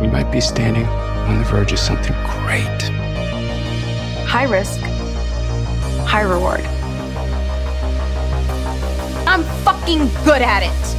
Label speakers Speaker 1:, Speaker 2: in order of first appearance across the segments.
Speaker 1: We might be standing on the verge of something great.
Speaker 2: High risk, high reward. I'm fucking good at it.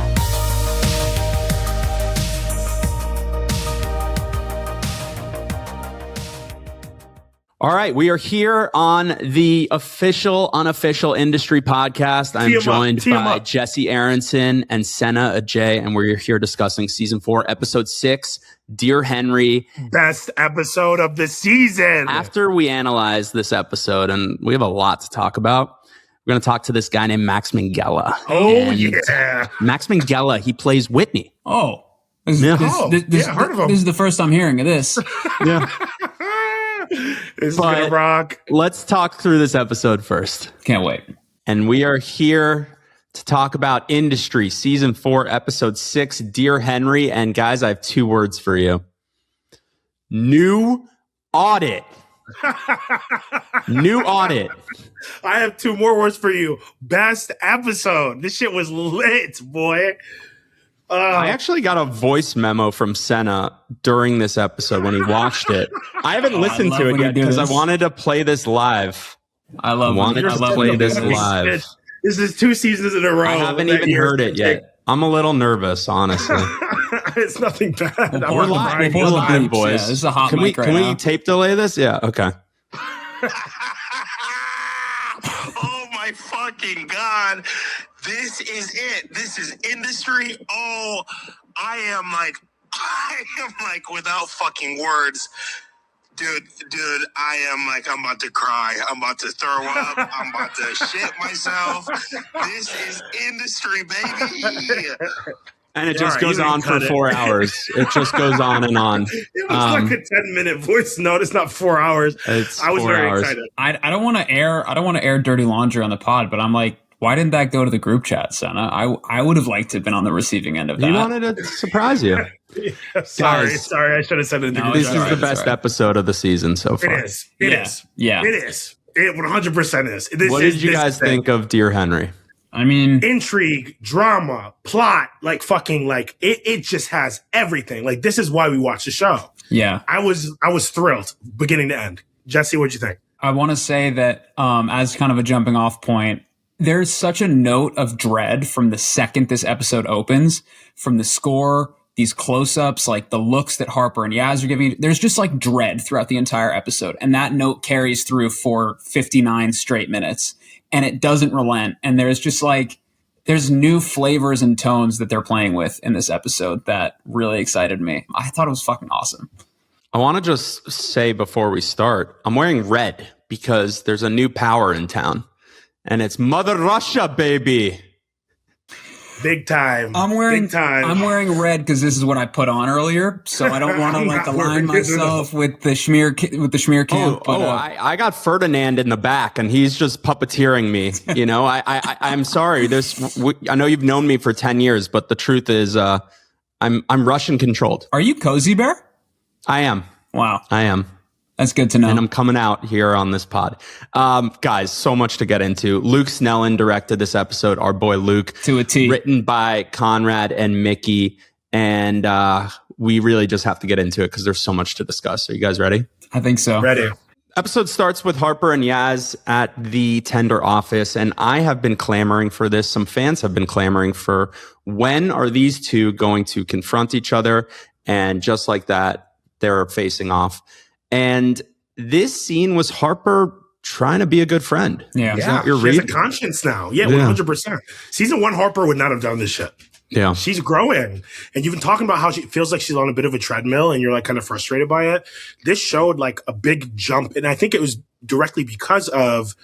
Speaker 3: All right, we are here on the official, unofficial industry podcast. I'm joined by Jesse Aaronson and Sena Adjei, and we're here discussing season 4, episode 6, Dear Henry.
Speaker 4: Best episode of the season.
Speaker 3: After we analyze this episode, and we have a lot to talk about, we're going to talk to this guy named Max Minghella.
Speaker 4: Oh, yeah.
Speaker 3: Max Minghella, he plays Whitney.
Speaker 5: Oh.
Speaker 3: This
Speaker 4: heard of him.
Speaker 5: This is the first I'm hearing of this.
Speaker 3: Yeah.
Speaker 4: This is going to rock.
Speaker 3: Let's talk through this episode first.
Speaker 5: Can't wait.
Speaker 3: And we are here to talk about Industry, season 4, episode 6, Dear Henry. And guys, I have 2 words for you. New audit. New audit.
Speaker 4: I have 2 more words for you. Best episode. This shit was lit, boy.
Speaker 3: I actually got a voice memo from Sena during this episode when he watched it. I haven't listened to it yet because I wanted to play this live.
Speaker 5: I wanted
Speaker 3: to play this live.
Speaker 4: This is 2 seasons in a row.
Speaker 3: I haven't even heard it yet. I'm a little nervous, honestly.
Speaker 4: It's nothing bad.
Speaker 3: We're live, boys.
Speaker 5: Yeah, this is a hot mic
Speaker 3: Can
Speaker 5: now.
Speaker 3: we tape delay this? Yeah, okay.
Speaker 6: Oh my fucking God. This is it. This is Industry. Oh, I am like without fucking words. Dude, I am like, I'm about to cry. I'm about to throw up. I'm about to shit myself. This is Industry, baby.
Speaker 3: And it just goes on for 4 hours. It just goes on and on.
Speaker 4: It was like a 10-minute voice note. It's not 4 hours. I was very excited.
Speaker 5: I don't want to air dirty laundry on the pod, but I'm like, why didn't that go to the group chat, Sena? I would have liked to have been on the receiving end of that.
Speaker 3: He wanted to surprise you.
Speaker 4: Yeah, sorry. I should have said it.
Speaker 3: This is the best episode of the season so far.
Speaker 4: It is. It is.
Speaker 5: Yeah.
Speaker 4: It is. It 100% is.
Speaker 3: What did you guys think of Dear Henry?
Speaker 5: I mean,
Speaker 4: intrigue, drama, plot, like fucking like it just has everything. Like this is why we watch the show.
Speaker 5: Yeah.
Speaker 4: I was thrilled beginning to end. Jesse, what'd you think?
Speaker 5: I want to say that as kind of a jumping off point, there's such a note of dread from the second this episode opens, from the score, these close-ups, like the looks that Harper and Yaz are giving. There's just like dread throughout the entire episode. And that note carries through for 59 straight minutes. And it doesn't relent. And there's just like, there's new flavors and tones that they're playing with in this episode that really excited me. I thought it was fucking awesome.
Speaker 3: I want to just say before we start, I'm wearing red because there's a new power in town. And it's Mother Russia, baby.
Speaker 4: Big time.
Speaker 5: I'm wearing red because this is what I put on earlier, so I don't want to like align myself with the Schmear camp.
Speaker 3: I got Ferdinand in the back, and he's just puppeteering me. You know, I'm sorry. I know you've known me for 10 years, but the truth is, I'm Russian controlled.
Speaker 5: Are you Cozy Bear?
Speaker 3: I am.
Speaker 5: Wow,
Speaker 3: I am.
Speaker 5: That's good to know.
Speaker 3: And I'm coming out here on this pod. Guys, so much to get into. Luke Snellen directed this episode, our boy Luke.
Speaker 5: To a T.
Speaker 3: Written by Conrad and Mickey. And we really just have to get into it because there's so much to discuss. Are you guys ready?
Speaker 5: I think so.
Speaker 4: Ready.
Speaker 3: Episode starts with Harper and Yaz at the tender office. And I have been clamoring for this. Some fans have been clamoring for when are these two going to confront each other? And just like that, they're facing off. And this scene was Harper trying to be a good friend.
Speaker 5: Yeah.
Speaker 4: She has a conscience now. Yeah, 100%. Season 1 Harper would not have done this shit.
Speaker 3: Yeah.
Speaker 4: She's growing. And you've been talking about how she feels like she's on a bit of a treadmill and you're like kind of frustrated by it. This showed like a big jump. And I think it was directly because of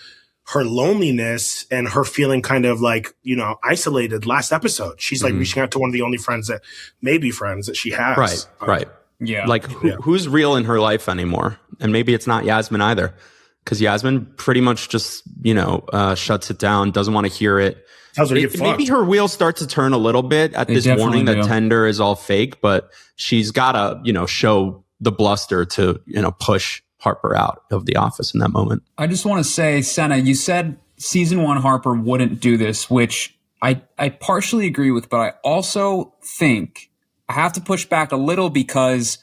Speaker 4: her loneliness and her feeling kind of like, you know, isolated last episode. She's like reaching out to one of the only friends that maybe friends that she has.
Speaker 3: Right.
Speaker 5: Yeah.
Speaker 3: Like who's real in her life anymore? And maybe it's not Yasmin either. Because Yasmin pretty much just, shuts it down, doesn't want to hear it.
Speaker 4: Tells her to get fucked.
Speaker 3: Maybe her wheels start to turn a little bit at this warning that Tender is all fake, but she's got to, show the bluster to, push Harper out of the office in that moment.
Speaker 5: I just want to say, Sena, you said season 1 Harper wouldn't do this, which I partially agree with, but I also think I have to push back a little because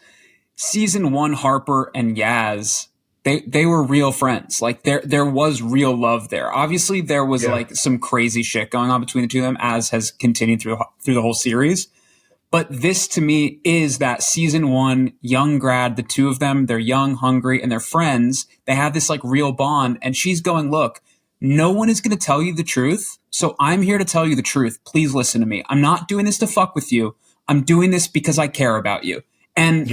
Speaker 5: season 1 Harper and Yaz, they were real friends. Like there was real love there. Obviously there was like some crazy shit going on between the two of them, as has continued through the whole series. But this to me is that season 1 young grad, the two of them, they're young, hungry, and they're friends. They have this like real bond, and she's going, look, no one is going to tell you the truth. So I'm here to tell you the truth. Please listen to me. I'm not doing this to fuck with you. I'm doing this because I care about you. And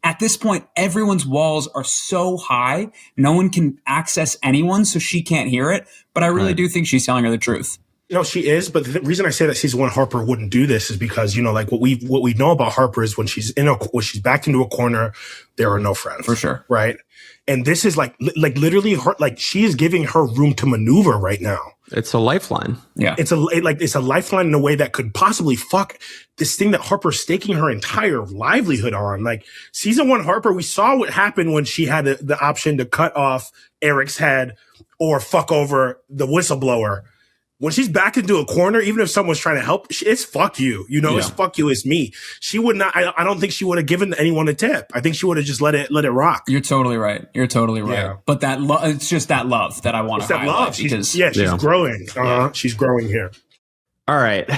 Speaker 5: at this point, everyone's walls are so high, no one can access anyone, so she can't hear it. But I really do think she's telling her the truth.
Speaker 4: No, she is. But the reason I say that season 1 Harper wouldn't do this is because, you know, like what we know about Harper is when she's backed into a corner, there are no friends.
Speaker 5: For sure.
Speaker 4: Right. And this is like literally her, like she is giving her room to maneuver right now.
Speaker 3: It's a lifeline.
Speaker 5: Yeah.
Speaker 4: It's a lifeline in a way that could possibly fuck this thing that Harper's staking her entire livelihood on. Like season 1 Harper, we saw what happened when she had the option to cut off Eric's head or fuck over the whistleblower. When she's backed into a corner, even if someone's trying to help, it's fuck you. You know, it's fuck you, it's me. She would not, I don't think she would have given anyone a tip. I think she would have just let it rock.
Speaker 5: You're totally right. Yeah. But that it's just that love that I want to highlight. Love. She's
Speaker 4: growing. She's growing here.
Speaker 3: All right.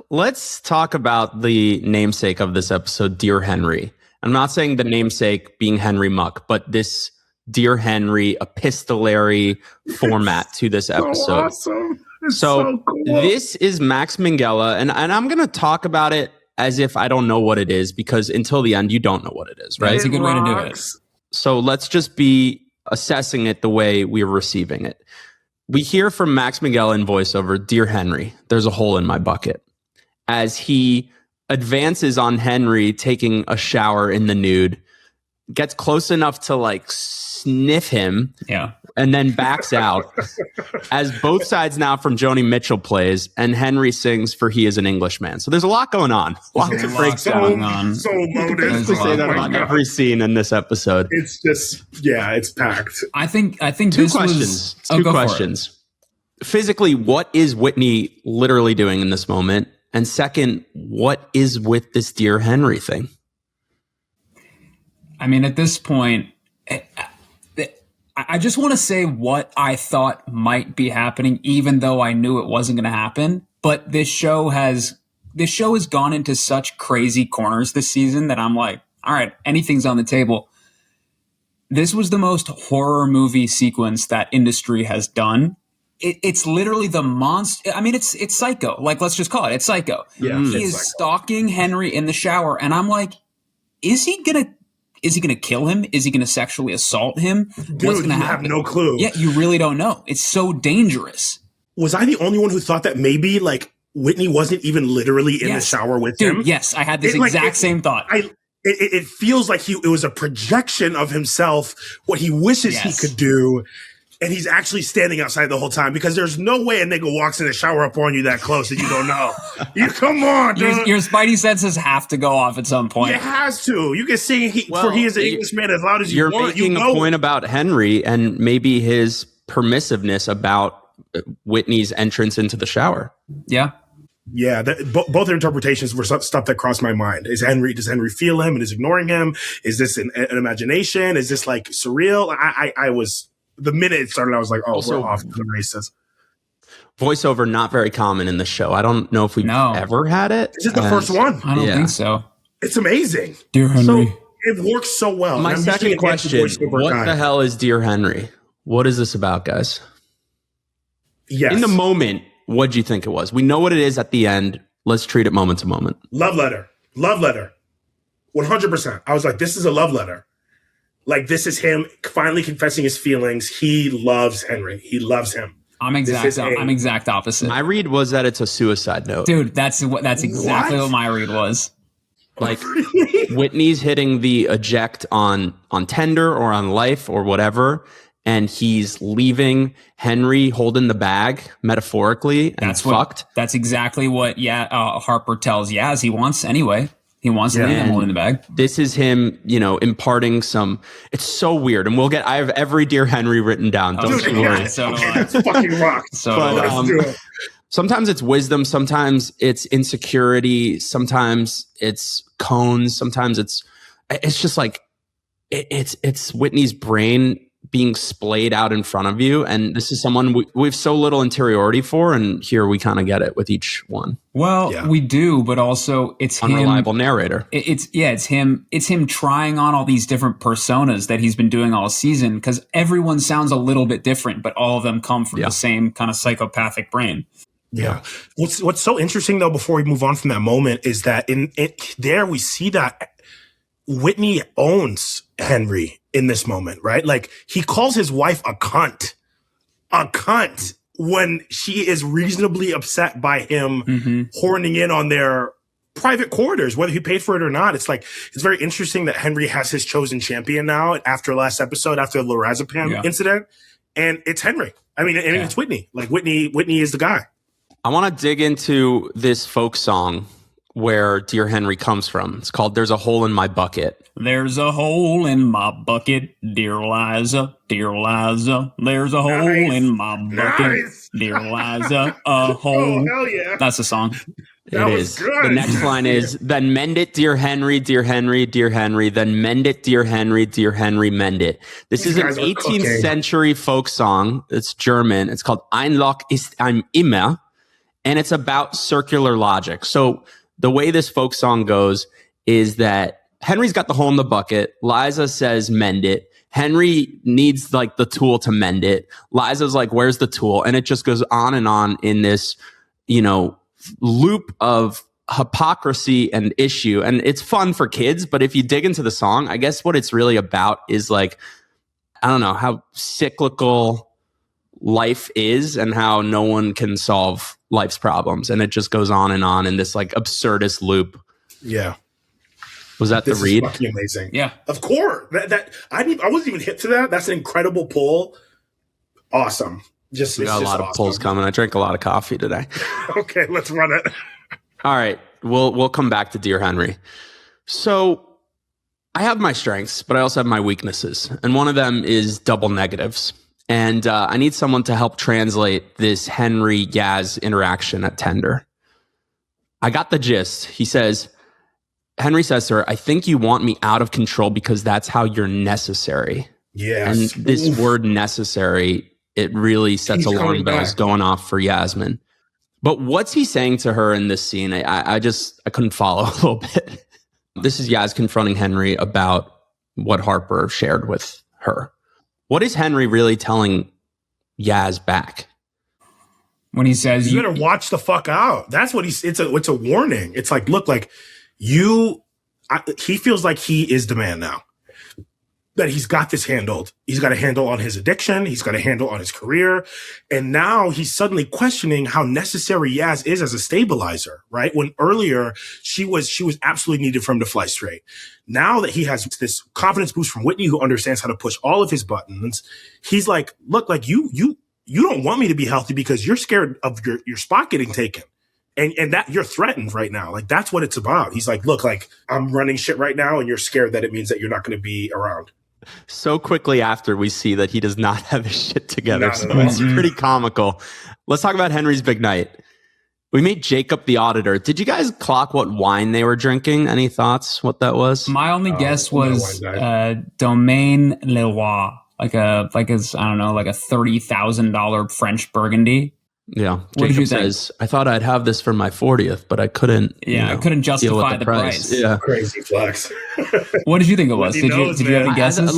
Speaker 3: Let's talk about the namesake of this episode, Dear Henry. I'm not saying the namesake being Henry Muck, but this Dear Henry epistolary format to this episode.
Speaker 4: Awesome.
Speaker 3: So
Speaker 4: cool.
Speaker 3: This is Max Minghella, and I'm going to talk about it as if I don't know what it is, because until the end, you don't know what it is, right?
Speaker 5: It's a good way to do it.
Speaker 3: So let's just be assessing it the way we're receiving it. We hear from Max Minghella in voiceover, Dear Henry, there's a hole in my bucket, as he advances on Henry taking a shower in the nude, gets close enough to like sniff him, and then backs out as both sides now from Joni Mitchell plays and Henry sings For He Is an Englishman. So there's a lot going on. Lots of breakdown.
Speaker 4: So loaded.
Speaker 3: To say that on every scene in this episode.
Speaker 4: It's just, it's packed.
Speaker 5: I think
Speaker 3: Two questions. Physically, what is Whitney literally doing in this moment? And second, what is with this Dear Henry thing?
Speaker 5: I mean, at this point, I just want to say what I thought might be happening, even though I knew it wasn't going to happen. But this show has gone into such crazy corners this season that I'm like, all right, anything's on the table. This was the most horror movie sequence that industry has done. It's literally the monster. I mean, it's Psycho. Like, let's just call it. It's Psycho.
Speaker 4: Yeah,
Speaker 5: he is stalking Henry in the shower, and I'm like, is he gonna kill him? Is he gonna sexually assault him?
Speaker 4: Dude,
Speaker 5: what's gonna happen?
Speaker 4: Have no clue.
Speaker 5: Yeah, you really don't know. It's so dangerous.
Speaker 4: Was I the only one who thought that maybe like Whitney wasn't even literally in the shower with him?
Speaker 5: Yes, I had this exact same thought.
Speaker 4: It feels like it was a projection of himself, what he wishes he could do. And he's actually standing outside the whole time, because there's no way a nigga walks in the shower up on you that close and you don't know. Come on, dude.
Speaker 5: Your spidey senses have to go off at some point.
Speaker 4: It has to. You can sing For He Is an Englishman as loud as you want.
Speaker 3: You're making a point about Henry and maybe his permissiveness about Whitney's entrance into the shower.
Speaker 5: Yeah.
Speaker 4: Yeah, both interpretations were stuff that crossed my mind. Does Henry feel him and is ignoring him? Is this an imagination? Is this like surreal? I was... The minute it started, I was like, oh, we're off to the races.
Speaker 3: Voiceover, not very common in the show. I don't know if we've ever had it.
Speaker 4: This is the first one.
Speaker 5: I don't think so.
Speaker 4: It's amazing.
Speaker 5: Dear Henry.
Speaker 4: So it works so well.
Speaker 3: My second question, what the hell is Dear Henry? What is this about, guys?
Speaker 4: Yes.
Speaker 3: In the moment, what'd you think it was? We know what it is at the end. Let's treat it moment to moment.
Speaker 4: Love letter. 100%. I was like, this is a love letter. Like, this is him finally confessing his feelings. He loves Henry. He loves him.
Speaker 5: I'm exact opposite.
Speaker 3: My read was that it's a suicide note.
Speaker 5: Dude, that's exactly what my read was.
Speaker 3: Like, Whitney's hitting the eject on Tender or on Life or whatever, and he's leaving Henry holding the bag, metaphorically, and fucked.
Speaker 5: That's exactly what Harper tells Yaz he wants anyway. He wants to leave him holding the bag.
Speaker 3: This is him, imparting some... It's so weird. And I have every Dear Henry written down. Don't you worry.
Speaker 5: So do I.
Speaker 4: It's fucking rock.
Speaker 3: Sometimes it's wisdom. Sometimes it's insecurity. Sometimes it's cones. Sometimes it's it's just like it's Whitney's brain being splayed out in front of you, and this is someone we have so little interiority for, and here we kind of get it with each one.
Speaker 5: Well, we do, but also it's
Speaker 3: unreliable narrator.
Speaker 5: It's him trying on all these different personas that he's been doing all season, because everyone sounds a little bit different, but all of them come from the same kind of psychopathic brain.
Speaker 4: Yeah. What's so interesting though, before we move on from that moment, is that there we see that Whitney owns Henry in this moment, right? Like, he calls his wife a cunt when she is reasonably upset by him horning in on their private quarters, whether he paid for it or not. It's like, it's very interesting that Henry has his chosen champion now after last episode, after the lorazepam incident. And it's Henry. I mean, it's Whitney. Like, Whitney is the guy.
Speaker 3: I want to dig into this folk song where Dear Henry comes from. It's called There's a Hole in My Bucket.
Speaker 5: There's a hole in my bucket, dear Liza, dear Liza. There's a hole in my bucket, dear Liza, a hole.
Speaker 4: Oh, hell yeah.
Speaker 5: That's the song.
Speaker 3: It is. The next line is, then mend it, dear Henry, dear Henry, dear Henry. Then mend it, dear Henry, dear Henry, mend it. This is an 18th century folk song. It's German. It's called Ein Loch ist ein Immer. And it's about circular logic. So the way this folk song goes is that Henry's got the hole in the bucket. Liza says, mend it. Henry needs like the tool to mend it. Liza's like, where's the tool? And it just goes on and on in this, loop of hypocrisy and issue. And it's fun for kids, but if you dig into the song, I guess what it's really about is like, I don't know, how cyclical life is and how no one can solve life's problems. And it just goes on in this like absurdist loop.
Speaker 4: Yeah.
Speaker 3: Was that
Speaker 4: this
Speaker 3: the read?
Speaker 4: Is fucking amazing.
Speaker 5: Yeah.
Speaker 4: Of course. I wasn't even hip to that. That's an incredible pull. Awesome.
Speaker 3: We got a lot of pulls coming. I drank a lot of coffee today.
Speaker 4: Okay, let's run it.
Speaker 3: All right. We'll come back to Dear Henry. So I have my strengths, but I also have my weaknesses. And one of them is double negatives. And I need someone to help translate this Henry-Yaz interaction at Tender. I got the gist. Henry says to her, I think you want me out of control because that's how you're necessary.
Speaker 4: Yes.
Speaker 3: And this word necessary, it really sets alarm bells going off for Yasmin. But what's he saying to her in this scene? I couldn't follow a little bit. This is Yaz confronting Henry about what Harper shared with her. What is Henry really telling Yaz back?
Speaker 5: When he says,
Speaker 4: you better watch the fuck out. That's what it's a warning. It's like, look, like he feels like he is the man now. That he's got this handled. He's got a handle on his addiction. He's got a handle on his career. And now he's suddenly questioning how necessary Yaz is as a stabilizer, right? When earlier she was absolutely needed for him to fly straight. Now that he has this confidence boost from Whitney, who understands how to push all of his buttons, he's like, look, like you don't want me to be healthy because you're scared of your spot getting taken. And that you're threatened right now. Like, that's what it's about. He's like, look, like I'm running shit right now and you're scared that it means that you're not going to be around.
Speaker 3: So quickly after, we see that he does not have his shit together. So it's pretty comical. Let's talk about Henry's big night. We meet Jacob the auditor. Did you guys clock what wine they were drinking? Any thoughts what that was?
Speaker 5: My only guess was Domaine Leroy, like a $30,000 French Burgundy.
Speaker 3: Yeah. Jacob says, I thought I'd have this for my 40th, but I couldn't.
Speaker 5: Yeah, I couldn't justify the price.
Speaker 3: Yeah.
Speaker 4: Crazy flex.
Speaker 5: What did you think it was? Did you have any guesses?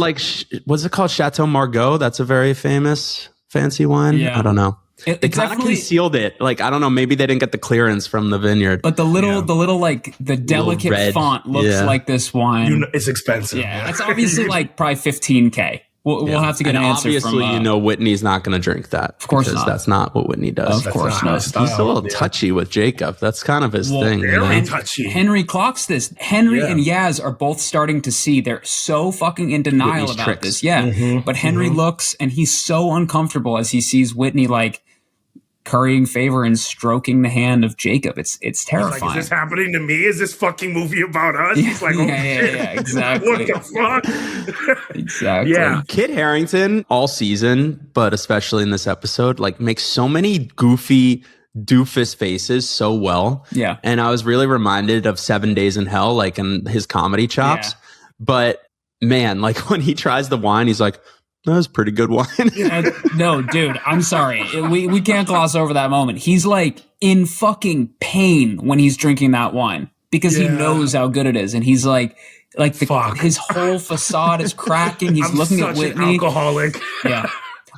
Speaker 3: Was it called Chateau Margaux? That's a very famous fancy wine. Yeah. I don't know. They kind of concealed it. Like, I don't know, maybe they didn't get the clearance from the vineyard.
Speaker 5: But the delicate red font looks like this wine.
Speaker 4: It's expensive.
Speaker 5: Yeah, it's obviously like probably $15,000. We'll have to get an answer
Speaker 3: obviously,
Speaker 5: from...
Speaker 3: Whitney's not going to drink that.
Speaker 5: Of course not.
Speaker 3: That's not what Whitney does.
Speaker 5: Of course not.
Speaker 3: He's a little touchy with Jacob. That's kind of his thing.
Speaker 4: Very touchy.
Speaker 5: Henry clocks this. Henry and Yaz are both starting to see they're so fucking in denial
Speaker 3: Whitney's
Speaker 5: about
Speaker 3: tricks.
Speaker 5: this. Yeah. But Henry looks and he's so uncomfortable as he sees Whitney like currying favor and stroking the hand of Jacob. It's terrifying.
Speaker 4: He's like, is this happening to me? Is this fucking movie about us? He's like,
Speaker 5: yeah, exactly.
Speaker 4: What the fuck?
Speaker 5: Exactly.
Speaker 4: Yeah.
Speaker 3: Kit Harington all season, but especially in this episode, like makes so many goofy doofus faces so well.
Speaker 5: Yeah.
Speaker 3: And I was really reminded of 7 Days in Hell, like in his comedy chops. But man, like when he tries the wine, he's like, that was pretty good wine.
Speaker 5: No, dude, I'm sorry. We can't gloss over that moment. He's like in fucking pain when he's drinking that wine because he knows how good it is. And he's like his whole facade is cracking. He's looking at Whitney.
Speaker 4: An alcoholic.
Speaker 5: Yeah.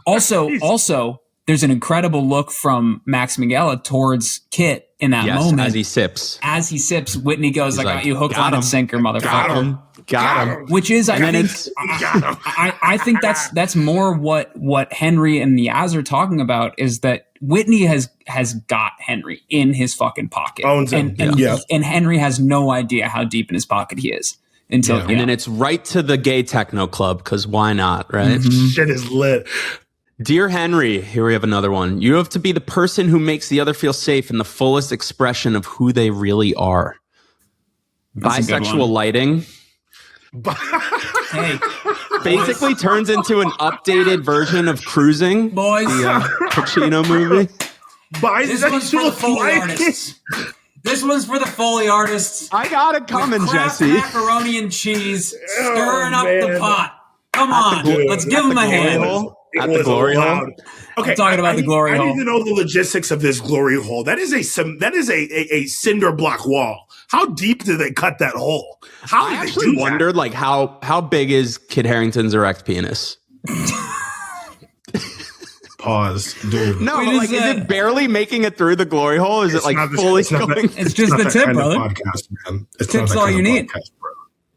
Speaker 5: Also, there's an incredible look from Max Minghella towards Kit in that moment.
Speaker 3: As he sips. Whitney goes, I got you hook, line, and sinker, motherfucker. Got him.
Speaker 5: Which is, I think that's more what Henry and Yaz are talking about, is that Whitney has got Henry in his fucking pocket.
Speaker 4: Owns him.
Speaker 5: And Henry has no idea how deep in his pocket he is. And
Speaker 3: then it's right to the gay techno club, because why not, right?
Speaker 4: Mm-hmm. Shit is lit.
Speaker 3: Dear Henry, here we have another one. You have to be the person who makes the other feel safe in the fullest expression of who they really are.
Speaker 5: That's
Speaker 3: bisexual lighting.
Speaker 5: Hey,
Speaker 3: basically turns into an updated version of Cruising,
Speaker 5: boys.
Speaker 3: The Pacino movie.
Speaker 5: This one's for the Foley artists. This one's for the Foley artists.
Speaker 3: I got it coming, Jesse.
Speaker 5: Macaroni and cheese, stirring up the pot. Come on, let's give him a hand.
Speaker 3: At the glory hole.
Speaker 4: Okay,
Speaker 5: I'm talking about the glory hole.
Speaker 4: I need to know the logistics of this glory hole. That is a cinder block wall. How deep did they cut that hole? How did
Speaker 3: I actually wondered, like, how big is Kit Harington's erect penis?
Speaker 4: Pause, dude.
Speaker 3: No, but like, is it barely making it through the glory hole? Is it like fully going?
Speaker 5: It's just the tip, brother.
Speaker 4: Podcast, man.
Speaker 5: Tip's all you need.
Speaker 4: Podcast, bro.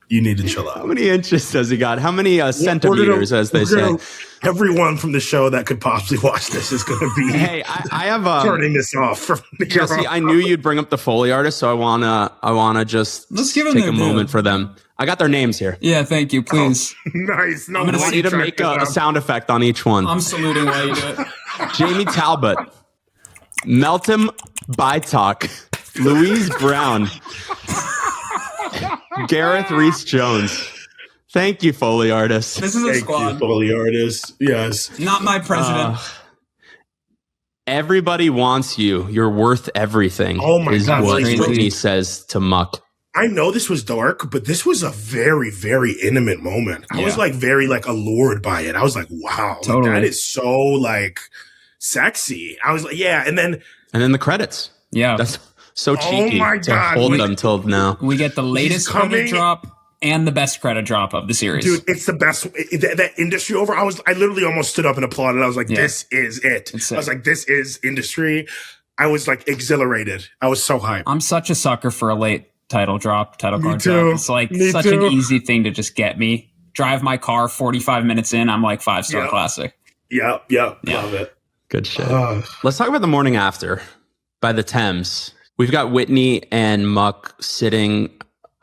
Speaker 4: You need to chill out.
Speaker 3: How many inches has he got? How many centimeters, as they say?
Speaker 4: Everyone from the show that could possibly watch this is going to be.
Speaker 3: Hey, I have
Speaker 4: turning this off from
Speaker 3: Jesse. I knew you'd bring up the Foley artists, so I wanna just take a moment for them. I got their names here.
Speaker 5: Yeah, thank you. Please.
Speaker 4: Oh, nice. No,
Speaker 3: I want you to make a sound effect on each one.
Speaker 5: I'm saluting while you do it.
Speaker 3: Jamie Talbot, Meltem Bytok, Louise Brown, Gareth Reese-Jones. Thank you, Foley artists.
Speaker 5: This is a squad.
Speaker 4: You, Foley artists. Yes.
Speaker 5: Not my president.
Speaker 3: Everybody wants you. You're worth everything.
Speaker 4: Oh my God.
Speaker 3: What Whitney says to Muck.
Speaker 4: I know this was dark, but this was a very, very intimate moment. I was like very like allured by it. I was like, wow,
Speaker 5: totally.
Speaker 4: Like, that is so like sexy. I was like, yeah. And then
Speaker 3: the credits. Yeah. That's so cheeky to hold them till now.
Speaker 5: We get the latest credit drop and the best credit drop of the series.
Speaker 4: Dude, it's the best. That industry over. I literally almost stood up and applauded. I was like, this is it. I was like, this is industry. I was like exhilarated. I was so hyped.
Speaker 5: I'm such a sucker for a late title card drop. It's like such an easy thing to just get me. Drive my car 45 minutes in. I'm like 5-star classic.
Speaker 4: Yep. Love it.
Speaker 3: Good shit. Let's talk about the morning after by the Thames. We've got Whitney and Muck sitting,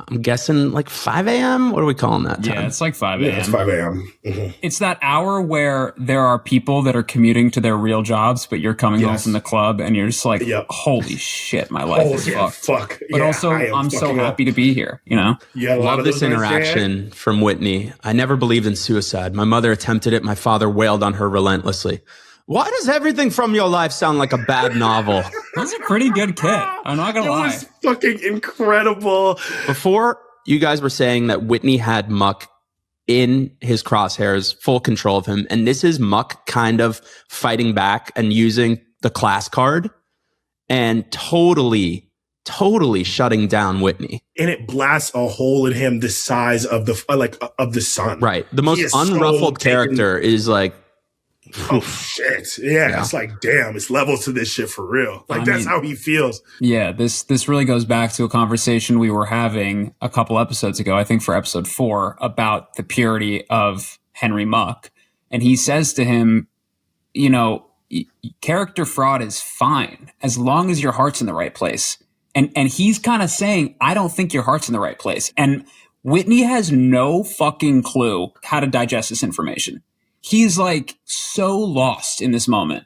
Speaker 3: I'm guessing like 5 a.m. What are we calling that time?
Speaker 5: Yeah, it's like 5 a.m.
Speaker 4: Yeah, it's 5 a.m. Mm-hmm.
Speaker 5: It's that hour where there are people that are commuting to their real jobs, but you're coming home from the club and you're just like, holy shit, my life is fucked. But also, I'm so happy to be here, you know?
Speaker 3: Yeah, love this interaction from Whitney. I never believed in suicide. My mother attempted it. My father wailed on her relentlessly. Why does everything from your life sound like a bad novel?
Speaker 5: That's a pretty good kit. I'm not going to lie.
Speaker 4: It was fucking incredible.
Speaker 3: Before, you guys were saying that Whitney had Muck in his crosshairs, full control of him. And this is Muck kind of fighting back and using the class card and totally shutting down Whitney.
Speaker 4: And it blasts a hole in him the size of the sun.
Speaker 3: Right. The most unruffled character is like,
Speaker 4: oh shit. Yeah, it's like, damn, it's levels to this shit for real. Like, that's how he feels.
Speaker 5: Yeah, this really goes back to a conversation we were having a couple episodes ago, I think for episode 4, about the purity of Henry Muck. And he says to him, you know, character fraud is fine as long as your heart's in the right place. And he's kind of saying, I don't think your heart's in the right place. And Whitney has no fucking clue how to digest this information. He's like so lost in this moment.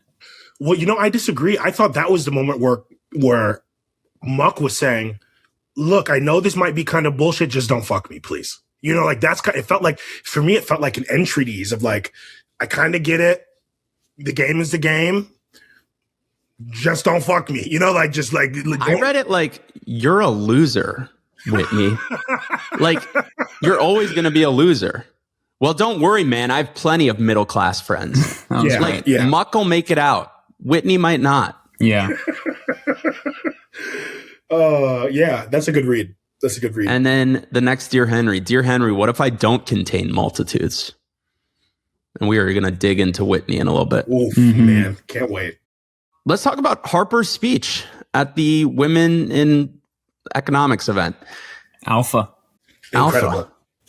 Speaker 4: Well, you know, I disagree. I thought that was the moment where Muck was saying, look, I know this might be kind of bullshit. Just don't fuck me, please. You know, like it felt like, for me, it felt like an entreaties of like, I kind of get it. The game is the game. Just don't fuck me. You know, like, just like.
Speaker 3: I read it like, you're a loser, Whitney. Like, You're always going to be a loser. Well, don't worry, man. I have plenty of middle class friends. Muck will make it out. Whitney might not.
Speaker 5: Yeah.
Speaker 4: That's a good read.
Speaker 3: And then the next Dear Henry. Dear Henry, what if I don't contain multitudes? And we are going to dig into Whitney in a little bit.
Speaker 4: Oof, man. Can't wait.
Speaker 3: Let's talk about Harper's speech at the Women in Economics event.
Speaker 5: Alpha.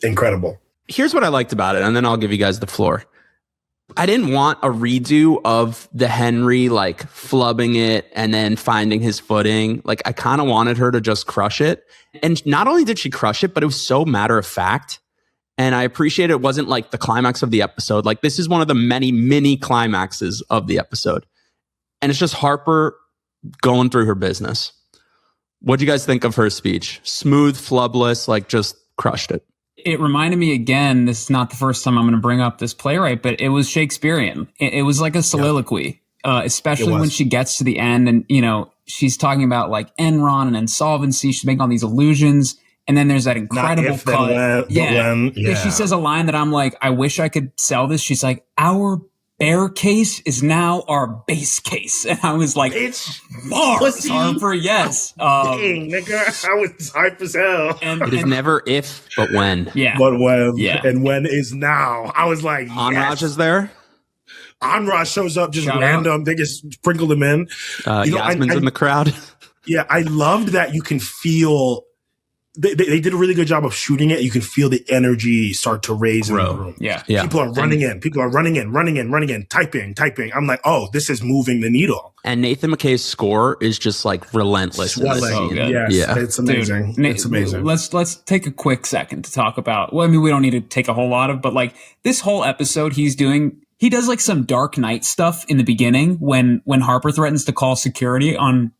Speaker 4: Incredible.
Speaker 3: Here's what I liked about it, and then I'll give you guys the floor. I didn't want a redo of the Henry, like, flubbing it and then finding his footing. Like, I kind of wanted her to just crush it. And not only did she crush it, but it was so matter of fact. And I appreciate it wasn't like the climax of the episode. Like, this is one of the many mini climaxes of the episode. And it's just Harper going through her business. What'd you guys think of her speech? Smooth, flubless, like, just crushed it.
Speaker 5: It reminded me again, this is not the first time I'm going to bring up this playwright, but it was Shakespearean. It was like a soliloquy, especially when she gets to the end and, you know, she's talking about like Enron and insolvency. She's making all these allusions. And then there's that incredible cut. She says a line that I'm like, I wish I could sell this. She's like, our bear case is now our base case. And I was like, it's Mars, Harper, yes.
Speaker 4: Dang, nigga, I was hype as hell.
Speaker 3: It is never if, but when.
Speaker 5: Yeah.
Speaker 4: But when. Yeah. And when is now. I was like,
Speaker 3: Anraj is there.
Speaker 4: Anraj shows up just random. They just sprinkled him in.
Speaker 3: Yasmin's in the crowd.
Speaker 4: Yeah, I loved that you can feel... They did a really good job of shooting it. You can feel the energy start to raise in the room.
Speaker 5: Yeah.
Speaker 4: People are running in, typing. I'm like, oh, this is moving the needle.
Speaker 3: And Nathan McKay's score is just like relentless. In this scene.
Speaker 4: Yes, it's amazing.
Speaker 5: Dude,
Speaker 4: it's amazing.
Speaker 5: Let's take a quick second to talk about, well, I mean, we don't need to take a whole lot of, but like this whole episode he does like some Dark Knight stuff in the beginning when Harper threatens to call security on,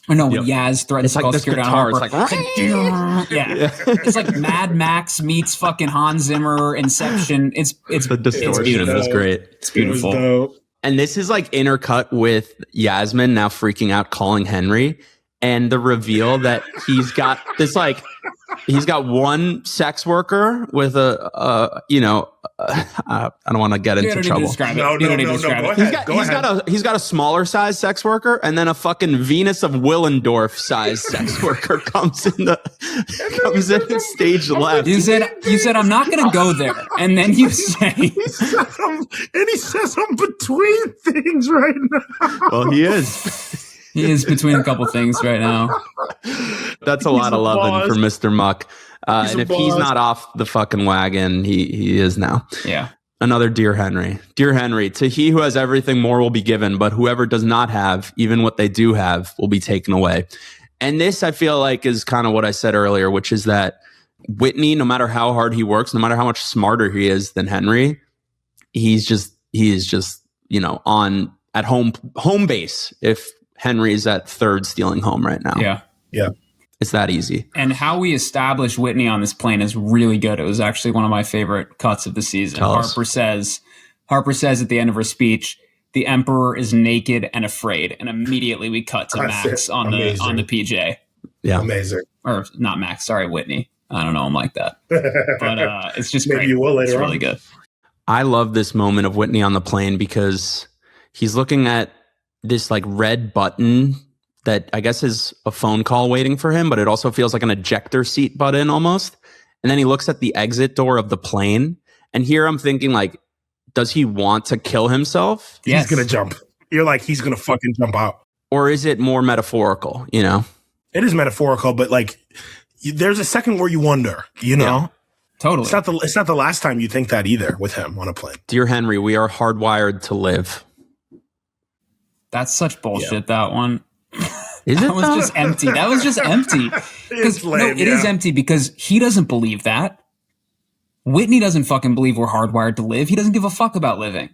Speaker 5: when Yaz threatens to call security on Harper.
Speaker 3: It's like
Speaker 5: it's like Mad Max meets fucking Hans Zimmer, Inception. It's
Speaker 3: the distortion is great.
Speaker 5: It's beautiful.
Speaker 3: And this is like intercut with Yasmin now freaking out, calling Henry, and the reveal that he's got this like he's got one sex worker with I don't want to get into trouble. He's got a smaller size sex worker, and then a fucking Venus of Willendorf size sex worker comes in stage left.
Speaker 5: You said I'm not going to go there, and then you say,
Speaker 4: he says I'm between things right now.
Speaker 3: Well, he is.
Speaker 5: He is between a couple things right now.
Speaker 3: That's a lot of loving for Mr. Muck. And if he's not off the fucking wagon, he is now.
Speaker 5: Yeah.
Speaker 3: Another Dear Henry. Dear Henry, to he who has everything more will be given, but whoever does not have, even what they do have, will be taken away. And this, I feel like, is kind of what I said earlier, which is that Whitney, no matter how hard he works, no matter how much smarter he is than Henry, he is just, on at home base if Henry's at third stealing home right now.
Speaker 5: Yeah.
Speaker 4: Yeah.
Speaker 3: It's that easy.
Speaker 5: And how we establish Whitney on this plane is really good. It was actually one of my favorite cuts of the season. Harper says at the end of her speech, the Emperor is naked and afraid. And immediately we cut to Max on the PJ.
Speaker 3: Yeah.
Speaker 4: Amazing.
Speaker 5: Or not Max, sorry, Whitney. I don't know him like that. But it's just
Speaker 4: maybe
Speaker 5: great.
Speaker 4: You will later
Speaker 5: it's
Speaker 4: on.
Speaker 5: Really good.
Speaker 3: I love this moment of Whitney on the plane because he's looking at this like red button that I guess is a phone call waiting for him, but it also feels like an ejector seat button almost. And then he looks at the exit door of the plane. And here I'm thinking, like, does he want to kill himself?
Speaker 4: Yes. He's going to jump. You're like, he's going to fucking jump out.
Speaker 3: Or is it more metaphorical, you know?
Speaker 4: It is metaphorical, but like, there's a second where you wonder, you know?
Speaker 5: Yeah, totally.
Speaker 4: It's not the last time you think that either with him on a plane.
Speaker 3: Dear Henry, we are hardwired to live.
Speaker 5: That's such bullshit, that one.
Speaker 3: Is it?
Speaker 5: That was just empty. That was just empty. It is empty because he doesn't believe that. Whitney doesn't fucking believe we're hardwired to live. He doesn't give a fuck about living.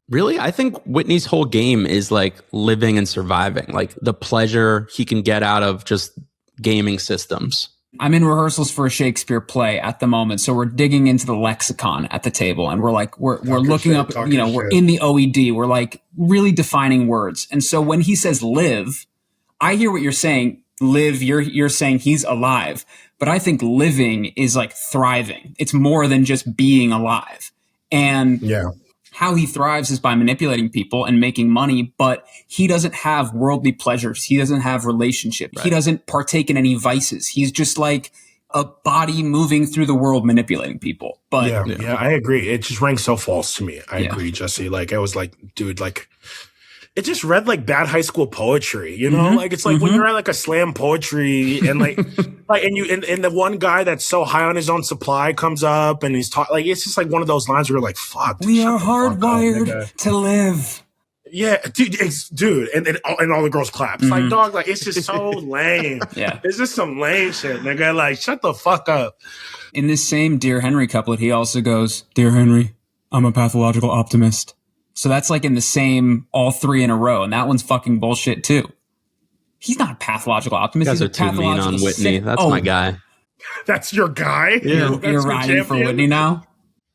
Speaker 3: Really? I think Whitney's whole game is like living and surviving, like the pleasure he can get out of just gaming systems.
Speaker 5: I'm in rehearsals for a Shakespeare play at the moment, so we're digging into the lexicon at the table, and we're looking up, we're in the OED, we're like really defining words. And so when he says live, I hear what you're saying, live, you're saying he's alive, but I think living is like thriving. It's more than just being alive. And how he thrives is by manipulating people and making money, but he doesn't have worldly pleasures. He doesn't have relationships. Right. He doesn't partake in any vices. He's just like a body moving through the world manipulating people. But
Speaker 4: yeah, I agree. It just rang so false to me. I agree, Jesse. Like, I was like, dude, like, it just read like bad high school poetry, you know? Like, it's like when you're at like a slam poetry and like, and the one guy that's so high on his own supply comes up and he's talking, like, it's just like one of those lines where you're like, fuck.
Speaker 5: We are hardwired to live.
Speaker 4: Yeah, dude, and all the girls clap. It's like, dog, like, it's just so lame. It's just some lame shit, nigga. Like, shut the fuck up.
Speaker 5: In this same Dear Henry couplet, he also goes, Dear Henry, I'm a pathological optimist. So that's like in the same, all three in a row. And that one's fucking bullshit too. He's not a pathological optimist.
Speaker 3: You guys are too mean on Whitney. That's my guy.
Speaker 4: That's your guy?
Speaker 5: Yeah. You're riding for Whitney now?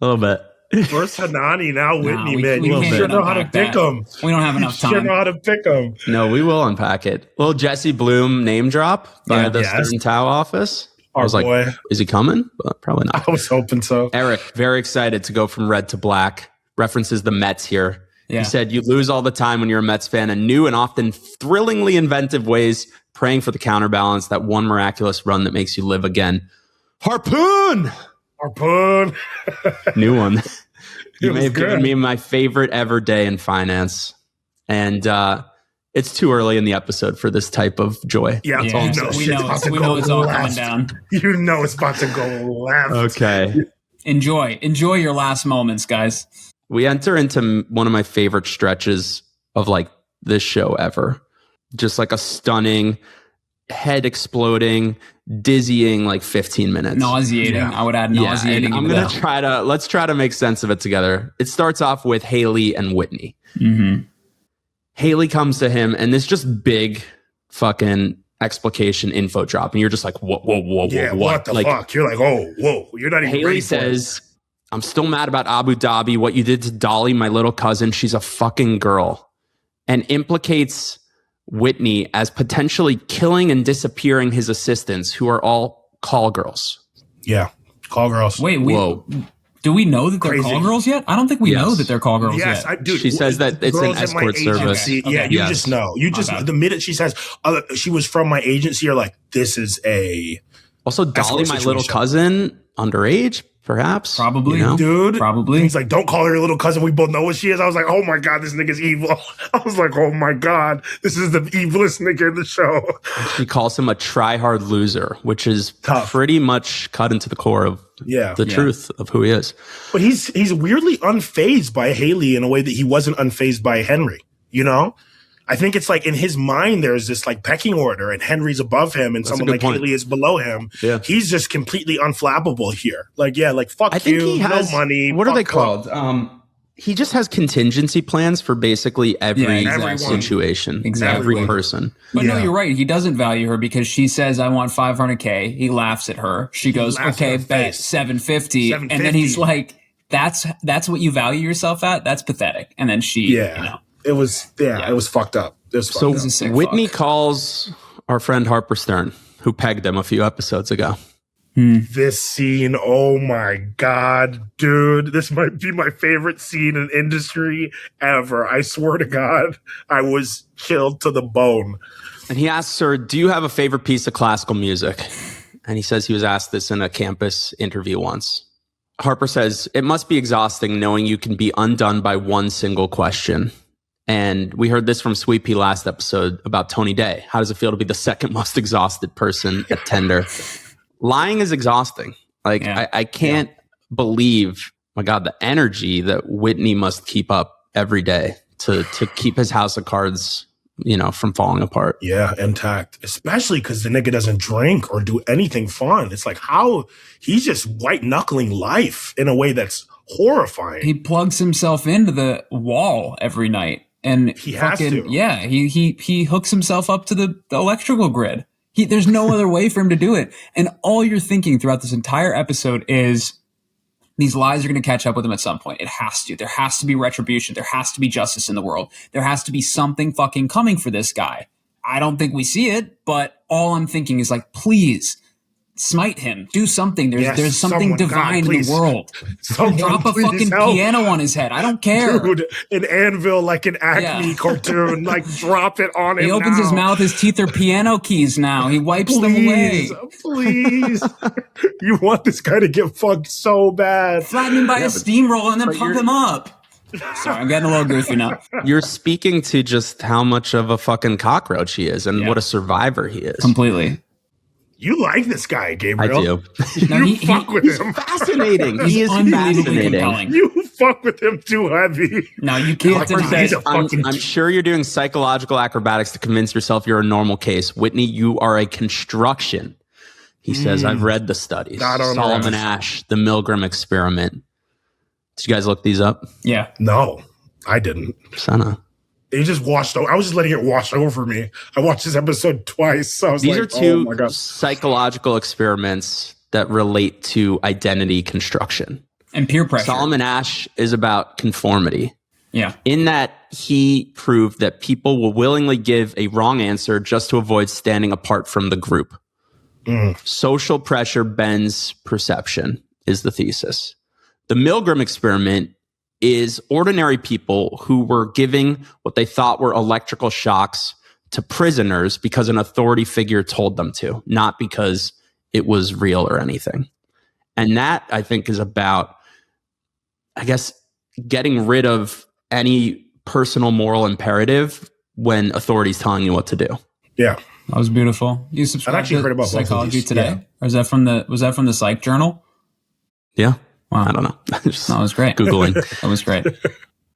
Speaker 3: A little bit.
Speaker 4: First Hanani, now Whitney, man.
Speaker 5: We
Speaker 4: You sure know how to pick them.
Speaker 5: We don't have enough time.
Speaker 4: You sure know how to pick them.
Speaker 3: No, we will unpack it. Little Jesse Bloom name drop by the Stern Tao office. I was like, is he coming? But probably not.
Speaker 4: I was hoping so.
Speaker 3: Eric, very excited to go from red to black. References the Mets here. He said, you lose all the time when you're a Mets fan, and new and often thrillingly inventive ways, praying for the counterbalance, that one miraculous run that makes you live again. Harpoon! New one. You may have given me my favorite ever day in finance. And it's too early in the episode for this type of joy.
Speaker 4: Yeah,
Speaker 5: we know it's all coming down.
Speaker 4: You know it's about to go left.
Speaker 3: Okay.
Speaker 5: Enjoy your last moments, guys.
Speaker 3: We enter into one of my favorite stretches of like this show ever. Just like a stunning, head exploding, dizzying like 15 minutes.
Speaker 5: Nauseating. Yeah. I would add nauseating.
Speaker 3: I'm going to let's try to make sense of it together. It starts off with Haley and Whitney. Haley comes to him and this just big fucking explication info drop. And you're just like, whoa.
Speaker 4: Yeah, what the fuck? You're like, oh, whoa. You're not even
Speaker 3: Haley
Speaker 4: ready
Speaker 3: says, I'm still mad about Abu Dhabi, what you did to Dolly, my little cousin. She's a fucking girl. And implicates Whitney as potentially killing and disappearing his assistants, who are all call girls.
Speaker 4: Yeah, call girls.
Speaker 5: Wait, do we know that they're call girls yet? I don't think we know that they're call girls yet.
Speaker 4: I do.
Speaker 3: She says that it's an escort service.
Speaker 4: Okay. Yeah, you just know. You just, the minute she says, she was from my agency, you're like, this is a...
Speaker 3: Also, Dolly, my little cousin, underage? Perhaps.
Speaker 5: Probably.
Speaker 3: You know?
Speaker 4: Dude.
Speaker 5: Probably.
Speaker 4: He's like, don't call her your little cousin. We both know what she is. I was like, oh my God, this nigga's evil. I was like, oh my God, this is the evilest nigga in the show.
Speaker 3: She calls him a try-hard loser, which is pretty much cut into the core of the truth of who he is.
Speaker 4: But he's weirdly unfazed by Haley in a way that he wasn't unfazed by Henry, you know? I think it's like in his mind, there's this like pecking order and Henry's above him and someone like Haley is below him. Yeah. He's just completely unflappable here. Like, fuck
Speaker 3: I think he has,
Speaker 4: no money.
Speaker 3: What are they called? He just has contingency plans for basically every situation.
Speaker 5: Exactly.
Speaker 3: Every person.
Speaker 5: But no, you're right. He doesn't value her because she says, I want $500K. He laughs at her. She goes, okay, bet $750. And then he's like, that's what you value yourself at? That's pathetic. And then she, you know.
Speaker 4: It was fucked up.
Speaker 3: So Whitney calls our friend Harper Stern, who pegged him a few episodes ago.
Speaker 4: This scene, oh my God, dude. This might be my favorite scene in industry ever. I swear to God, I was chilled to the bone.
Speaker 3: And he asks her, do you have a favorite piece of classical music? And he says he was asked this in a campus interview once. Harper says, it must be exhausting knowing you can be undone by one single question. And we heard this from Sweet Pea last episode about Tony Day. How does it feel to be the second most exhausted person at Tender? Lying is exhausting. Like, I can't believe, my God, the energy that Whitney must keep up every day to keep his house of cards, you know, from falling apart.
Speaker 4: Yeah, intact. Especially because the nigga doesn't drink or do anything fun. It's like how he's just white knuckling life in a way that's horrifying.
Speaker 5: He plugs himself into the wall every night. And
Speaker 4: he has to.
Speaker 5: Yeah, he hooks himself up to the electrical grid. There's no other way for him to do it. And all you're thinking throughout this entire episode is these lies are going to catch up with him at some point. It has to. There has to be retribution. There has to be justice in the world. There has to be something fucking coming for this guy. I don't think we see it, but all I'm thinking is like, please smite him. Do something. There's something divine in the world. Drop a fucking piano on his head. I don't care.
Speaker 4: Dude, an anvil like an Acme cartoon. Like, drop it on him.
Speaker 5: He opens his mouth. His teeth are piano keys now. He wipes them away.
Speaker 4: Please. You want this guy to get fucked so bad.
Speaker 5: Flatten him by a steamroller and then pump him up. Sorry, I'm getting a little goofy now.
Speaker 3: You're speaking to just how much of a fucking cockroach he is and what a survivor he is.
Speaker 5: Completely.
Speaker 4: You like this guy, Gabriel.
Speaker 3: I do.
Speaker 4: You fuck with him.
Speaker 3: Fascinating. He is fascinating.
Speaker 5: Compelling.
Speaker 4: You fuck with him too heavy.
Speaker 5: No, you can't deny it.
Speaker 3: I'm sure you're doing psychological acrobatics to convince yourself you're a normal case. Whitney, you are a construction. He says, I've read the studies. Solomon Asch, the Milgram experiment. Did you guys look these up?
Speaker 5: Yeah.
Speaker 4: No, I didn't.
Speaker 3: Sena.
Speaker 4: It just washed over. I was just letting it wash over me. I watched this episode twice. So I was
Speaker 3: These
Speaker 4: like,
Speaker 3: are two
Speaker 4: oh my God.
Speaker 3: psychological experiments that relate to identity construction.
Speaker 5: And peer pressure.
Speaker 3: Solomon Asch is about conformity.
Speaker 5: Yeah.
Speaker 3: In that he proved that people will willingly give a wrong answer just to avoid standing apart from the group. Social pressure bends perception is the thesis. The Milgram experiment is ordinary people who were giving what they thought were electrical shocks to prisoners because an authority figure told them to, not because it was real or anything. And that, I think, is about, I guess, getting rid of any personal moral imperative when authority's telling you what to do.
Speaker 4: Yeah.
Speaker 5: That was beautiful. You subscribed
Speaker 4: actually heard
Speaker 5: to
Speaker 4: about
Speaker 5: Psychology Today?
Speaker 4: Yeah.
Speaker 5: Or was that from the Psych Journal?
Speaker 3: Yeah.
Speaker 5: Wow.
Speaker 3: I don't know.
Speaker 5: That was great.
Speaker 3: Googling.
Speaker 5: That was great.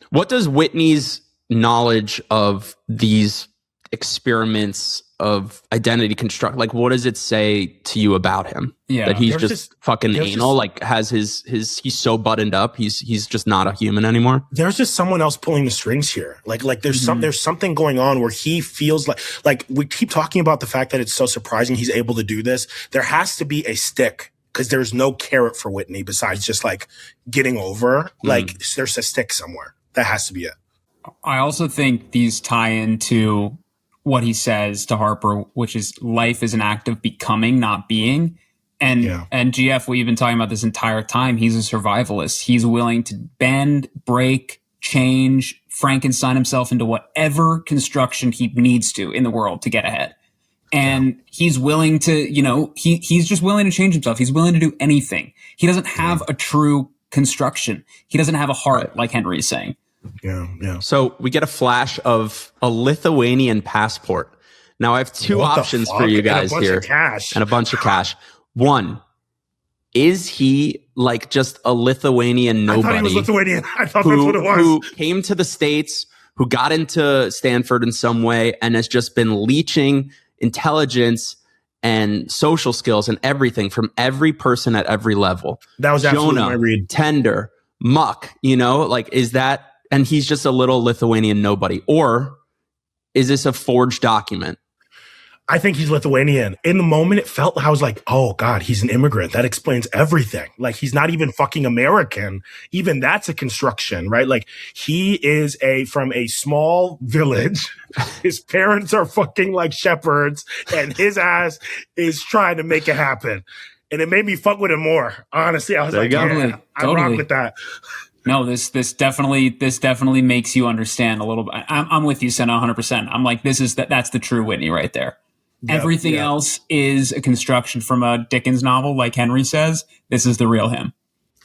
Speaker 3: What does Whitney's knowledge of these experiments of identity construct, like, what does it say to you about him?
Speaker 5: Yeah.
Speaker 3: That he's just fucking anal, like has his he's so buttoned up, he's just not a human anymore.
Speaker 4: There's just someone else pulling the strings here. Like there's there's something going on where he feels like we keep talking about the fact that it's so surprising he's able to do this. There has to be a stick, because there's no carrot for Whitney besides just like getting over. Like there's a stick somewhere. That has to be it.
Speaker 5: I also think these tie into what he says to Harper, which is life is an act of becoming, not being. And GF, we've been talking about this entire time. He's a survivalist. He's willing to bend, break, change, Frankenstein himself into whatever construction he needs to in the world to get ahead. And he's willing to, he's just willing to change himself. He's willing to do anything. He doesn't have a true construction. He doesn't have a heart, like Henry's saying.
Speaker 4: Yeah.
Speaker 3: So we get a flash of a Lithuanian passport. Now I have two options for you guys here. And a bunch of cash. One, is he like just a Lithuanian nobody?
Speaker 4: I thought he was Lithuanian. I thought that's what it was.
Speaker 3: Who came to the States, who got into Stanford in some way, and has just been leeching intelligence and social skills and everything from every person at every level.
Speaker 4: That was absolutely
Speaker 3: Jonah,
Speaker 4: my read.
Speaker 3: Tender, Muck, like, is that, and he's just a little Lithuanian nobody? Or is this a forged document?
Speaker 4: I think he's Lithuanian. In the moment, it felt, I was like, oh God, he's an immigrant. That explains everything. Like, he's not even fucking American. Even that's a construction, right? Like, he is from a small village. His parents are fucking like shepherds, and his ass is trying to make it happen. And it made me fuck with him more. Honestly, I was like, yeah, I rock with that.
Speaker 5: No, this definitely makes you understand a little bit. I'm with you, Sena, 100%. I'm like, that's the true Whitney right there. Yep, everything else is a construction from a Dickens novel, like Henry says. This is the real him.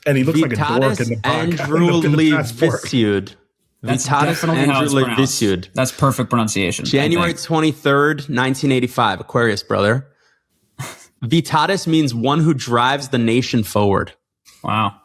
Speaker 4: And he looks like a dork in the
Speaker 3: passport.
Speaker 5: That's definitely how it's pronounced. That's perfect pronunciation.
Speaker 3: January 23rd, 1985. Aquarius, brother. Vitatis means one who drives the nation forward.
Speaker 5: Wow.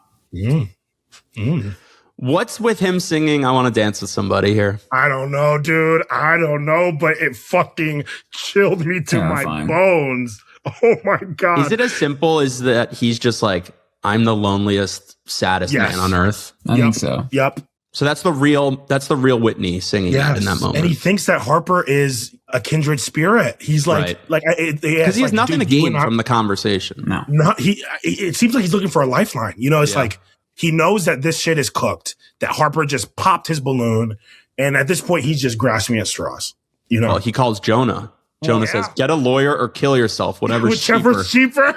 Speaker 3: What's with him singing I Want to Dance with Somebody here?
Speaker 4: I don't know, dude. I don't know, but it fucking chilled me to my bones. Oh my God.
Speaker 3: Is it as simple as that he's just like, I'm the loneliest, saddest man on earth?
Speaker 5: I think so.
Speaker 4: Yep.
Speaker 3: So that's the real Whitney singing that in that moment.
Speaker 4: And he thinks that Harper is a kindred spirit. He's like,
Speaker 3: because he has nothing to gain from the conversation.
Speaker 5: No.
Speaker 4: It seems like he's looking for a lifeline. It's like, he knows that this shit is cooked, that Harper just popped his balloon. And at this point, he's just grasping at straws. You know,
Speaker 3: Well, he calls Jonah. Jonah says, "Get a lawyer or kill yourself,
Speaker 4: whichever's cheaper."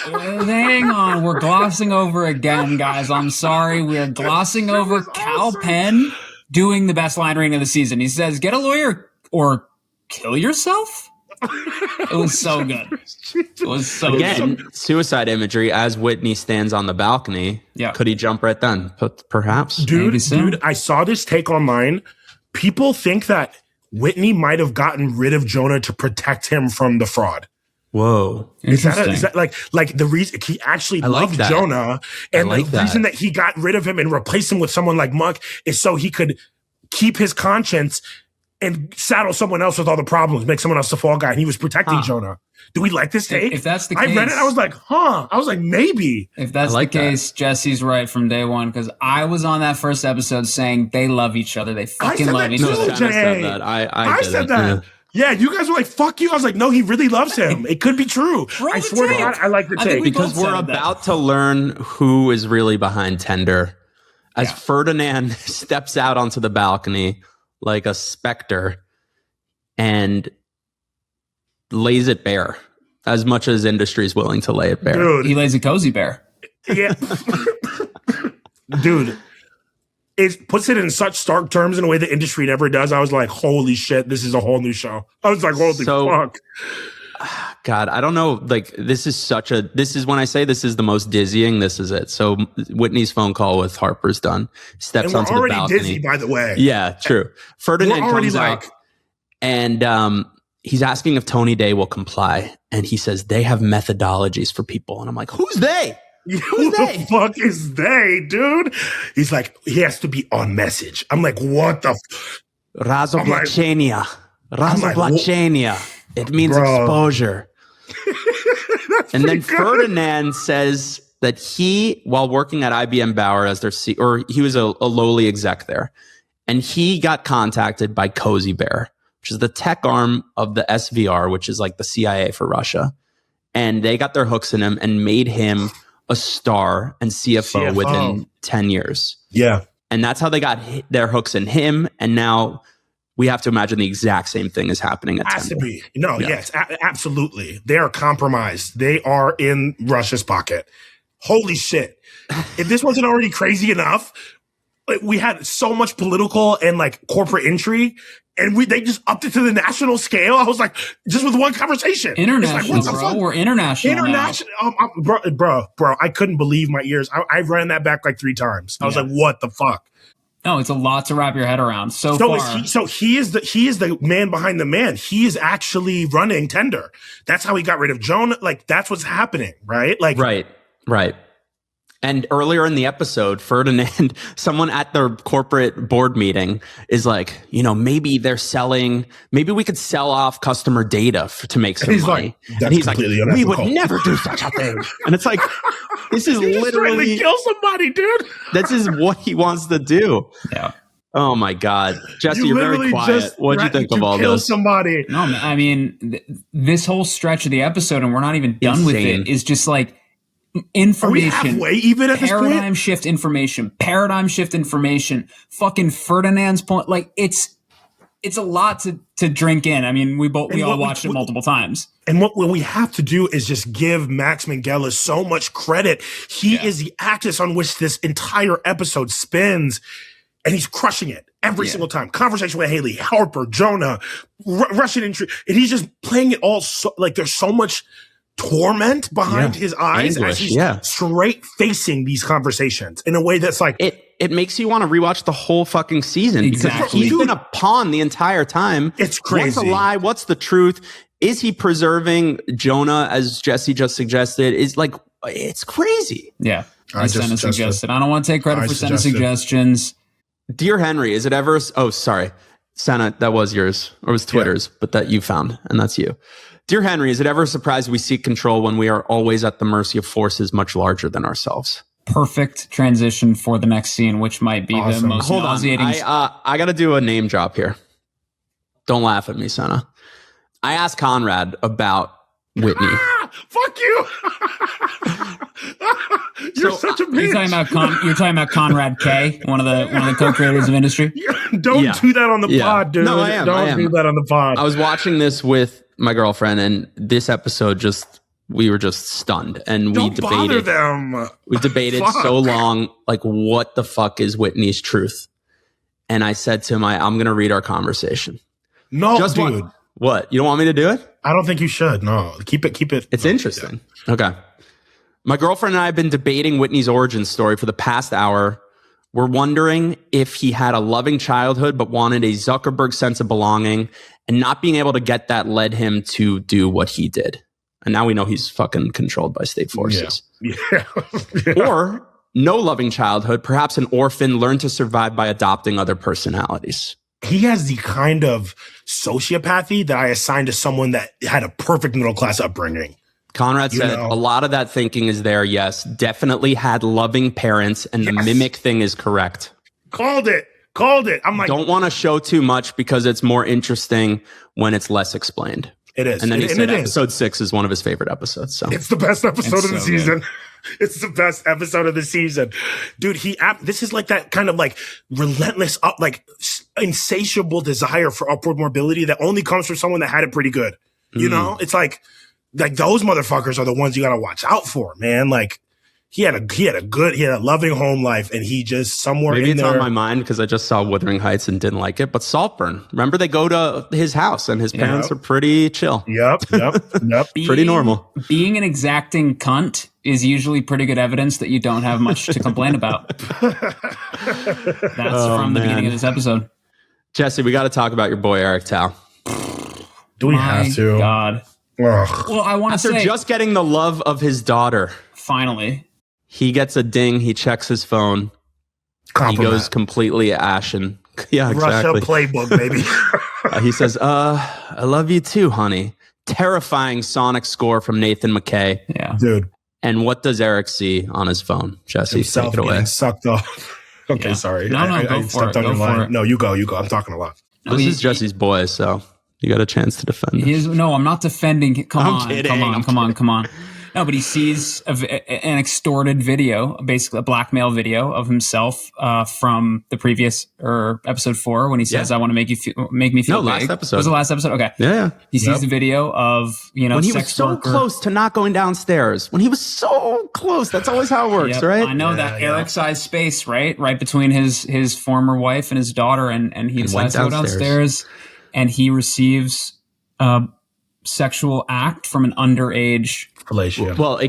Speaker 5: Hang on, we're glossing over again, guys. I'm sorry, we are glossing over Cal Penn doing the best line reading of the season. He says, "Get a lawyer or kill yourself." It was so good. It was so
Speaker 3: Again,
Speaker 5: good.
Speaker 3: suicide imagery as Whitney stands on the balcony.
Speaker 5: Yeah.
Speaker 3: Could he jump right then? Perhaps.
Speaker 4: Dude, I saw this take online. People think that Whitney might have gotten rid of Jonah to protect him from the fraud.
Speaker 3: Whoa.
Speaker 4: Is that like the reason he actually loved Jonah, and the reason that he got rid of him and replaced him with someone like Muck is so he could keep his conscience and saddle someone else with all the problems, make someone else the fall guy, and he was protecting Jonah. Do we like this take?
Speaker 5: If that's the case,
Speaker 4: I read it, I was like, I was like, maybe.
Speaker 5: If that's the case, Jesse's right from day one, because I was on that first episode saying they love each other. They fucking love each other.
Speaker 3: I said that. I
Speaker 4: said that. Yeah, you guys were like, fuck you. I was like, no, he really loves him. It could be true. I swear to God, I like the take.
Speaker 3: Because we're about to learn who is really behind Tender. As Ferdinand steps out onto the balcony like a specter and lays it bare as much as industry is willing to lay it bare.
Speaker 4: Dude.
Speaker 5: He lays a cozy bear.
Speaker 4: Yeah. Dude. It puts it in such stark terms in a way the industry never does. I was like, holy shit, this is a whole new show. I was like, holy fuck.
Speaker 3: God, I don't know. Like, this is when I say this is the most dizzying, this is it. So Whitney's phone call with Harper's done. Steps onto the balcony.
Speaker 4: We're already dizzy, by the way.
Speaker 3: Yeah, true. Ferdinand comes out and he's asking if Tony Day will comply. And he says, they have methodologies for people. And I'm like, who's they?
Speaker 4: Who the fuck is they, dude? He's like, he has to be on message. I'm like, what the?
Speaker 3: Razoblachenia. It means exposure. And then Ferdinand says that he, while working at IBM Bauer as their he was a lowly exec there, and he got contacted by Cozy Bear, which is the tech arm of the SVR, which is like the CIA for Russia. And they got their hooks in him and made him a star and CFO within 10 years.
Speaker 4: Yeah.
Speaker 3: And that's how they got their hooks in him. And now we have to imagine the exact same thing is happening at
Speaker 4: Has
Speaker 3: Tender.
Speaker 4: to be. No, yes, absolutely. They are compromised. They are in Russia's pocket. Holy shit. If this wasn't already crazy enough, we had so much political and like corporate intrigue, and they just upped it to the national scale. I was like, just with one conversation.
Speaker 5: International, like, bro. We're international.
Speaker 4: International. Bro, I couldn't believe my ears. I ran that back like 3 times. I was like, what the fuck?
Speaker 5: No, it's a lot to wrap your head around. So far.
Speaker 4: He is the man behind the man. He is actually running Tender. That's how he got rid of Jonah. Like, that's what's happening, right? Like,
Speaker 3: right. And earlier in the episode, Ferdinand, someone at their corporate board meeting is like, maybe we could sell off customer data to make some money. And he's like, we would never do such a thing. And it's like, this is literally
Speaker 4: kill somebody, dude.
Speaker 3: This is what he wants to do.
Speaker 5: Yeah.
Speaker 3: Oh my God, Jesse, you're very quiet. What'd you think of all this?
Speaker 4: Somebody.
Speaker 5: No, I mean, this whole stretch of the episode, and we're not even done with it, is just like information.
Speaker 4: Are we halfway even at this point?
Speaker 5: Paradigm shift information. Fucking Ferdinand's point. Like, it's a lot to drink in. I mean, we all watched it multiple times.
Speaker 4: And what we have to do is just give Max Minghella so much credit. He is the axis on which this entire episode spins, and he's crushing it every single time. Conversation with Haley, Harper, Jonah, Russian intrigue, and he's just playing it all so, like, there's so much torment behind his eyes as he's straight facing these conversations in a way that's like
Speaker 3: it makes you want to rewatch the whole fucking season because he's been a pawn the entire time.
Speaker 4: It's crazy.
Speaker 3: What's a lie? What's the truth? Is he preserving Jonah, as Jesse just suggested? Is like, it's crazy.
Speaker 5: Yeah. Sena suggested. I don't want to take credit for Sena suggestions.
Speaker 3: Dear Henry, is it ever? Oh, sorry, Sena, that was yours, or was Twitter's, but that you found, and that's you. Dear Henry, is it ever a surprise we seek control when we are always at the mercy of forces much larger than ourselves?
Speaker 5: Perfect transition for the next scene, which might be the most nauseating.
Speaker 3: I got to do a name drop here. Don't laugh at me, Sena. I asked Conrad about Whitney.
Speaker 4: Fuck you! You're such a bitch.
Speaker 5: You're talking about Conrad K, one of the co-creators of Industry.
Speaker 4: Don't do that on the pod, dude.
Speaker 3: No, I am.
Speaker 4: Don't do that on the pod.
Speaker 3: I was watching this with my girlfriend, and this episode we were just stunned, and
Speaker 4: Don't bother them.
Speaker 3: We debated so long, like, what the fuck is Whitney's truth? And I said to him, I'm going to read our conversation.
Speaker 4: No, dude.
Speaker 3: What? You don't want me to do it?
Speaker 4: I don't think you should. No, keep it.
Speaker 3: It's interesting. Yeah. Okay. My girlfriend and I have been debating Whitney's origin story for the past hour. We're wondering if he had a loving childhood but wanted a Zuckerberg sense of belonging, and not being able to get that led him to do what he did. And now we know he's fucking controlled by state forces.
Speaker 4: Yeah.
Speaker 3: Or no loving childhood, perhaps an orphan, learned to survive by adopting other personalities.
Speaker 4: He has the kind of sociopathy that I assign to someone that had a perfect middle class upbringing.
Speaker 3: Conrad said a lot of that thinking is there. Yes, definitely had loving parents, and the mimic thing is correct.
Speaker 4: Called it. I'm like,
Speaker 3: don't want to show too much because it's more interesting when it's less explained.
Speaker 4: It is.
Speaker 3: And then he said episode 6 is one of his favorite episodes. So
Speaker 4: it's the best episode of the season. Good. It's the best episode of the season. Dude, this is like that kind of like relentless, like insatiable desire for upward mobility that only comes from someone that had it pretty good. You know, it's like those motherfuckers are the ones you got to watch out for, man. Like he had a loving home life, and he just somewhere
Speaker 3: maybe
Speaker 4: in
Speaker 3: it's
Speaker 4: there.
Speaker 3: on my mind because I just saw Wuthering Heights and didn't like it. But Saltburn, remember they go to his house and his parents are pretty chill.
Speaker 4: Yep.
Speaker 3: Pretty normal.
Speaker 5: Being an exacting cunt is usually pretty good evidence that you don't have much to complain about. That's from the beginning of this episode.
Speaker 3: Jesse, we got to talk about your boy Eric Tao.
Speaker 4: Do we have to?
Speaker 5: God.
Speaker 4: Ugh.
Speaker 5: Well, I want to say,
Speaker 3: after just getting the love of his daughter,
Speaker 5: finally,
Speaker 3: he gets a ding. He checks his phone. He goes completely ashen. Yeah, exactly.
Speaker 4: Russia playbook, baby.
Speaker 3: He says, I love you too, honey. Terrifying sonic score from Nathan McKay.
Speaker 5: Yeah.
Speaker 4: Dude.
Speaker 3: And what does Eric see on his phone? Jesse,
Speaker 4: Himself
Speaker 3: take it away.
Speaker 4: Sucked off. Okay, sorry.
Speaker 5: No, go for it. Go for it.
Speaker 4: No, you go. I'm talking a lot.
Speaker 3: This is Jesse's boy, so you got a chance to defend him.
Speaker 5: No, I'm not defending.
Speaker 3: I'm kidding.
Speaker 5: Come on. No, but he sees an extorted video, basically a blackmail video of himself from the previous episode 4 when he says, "I want to make me feel big."
Speaker 3: Last episode.
Speaker 5: Was the last episode? Okay.
Speaker 3: Yeah.
Speaker 5: He sees the video of
Speaker 3: when he was so close to not going downstairs. When he was so close, that's always how it works, right?
Speaker 5: I know that Eric-sized space, right between his former wife and his daughter, and he decides to go downstairs, and he receives sexual act from an underage.
Speaker 3: Well,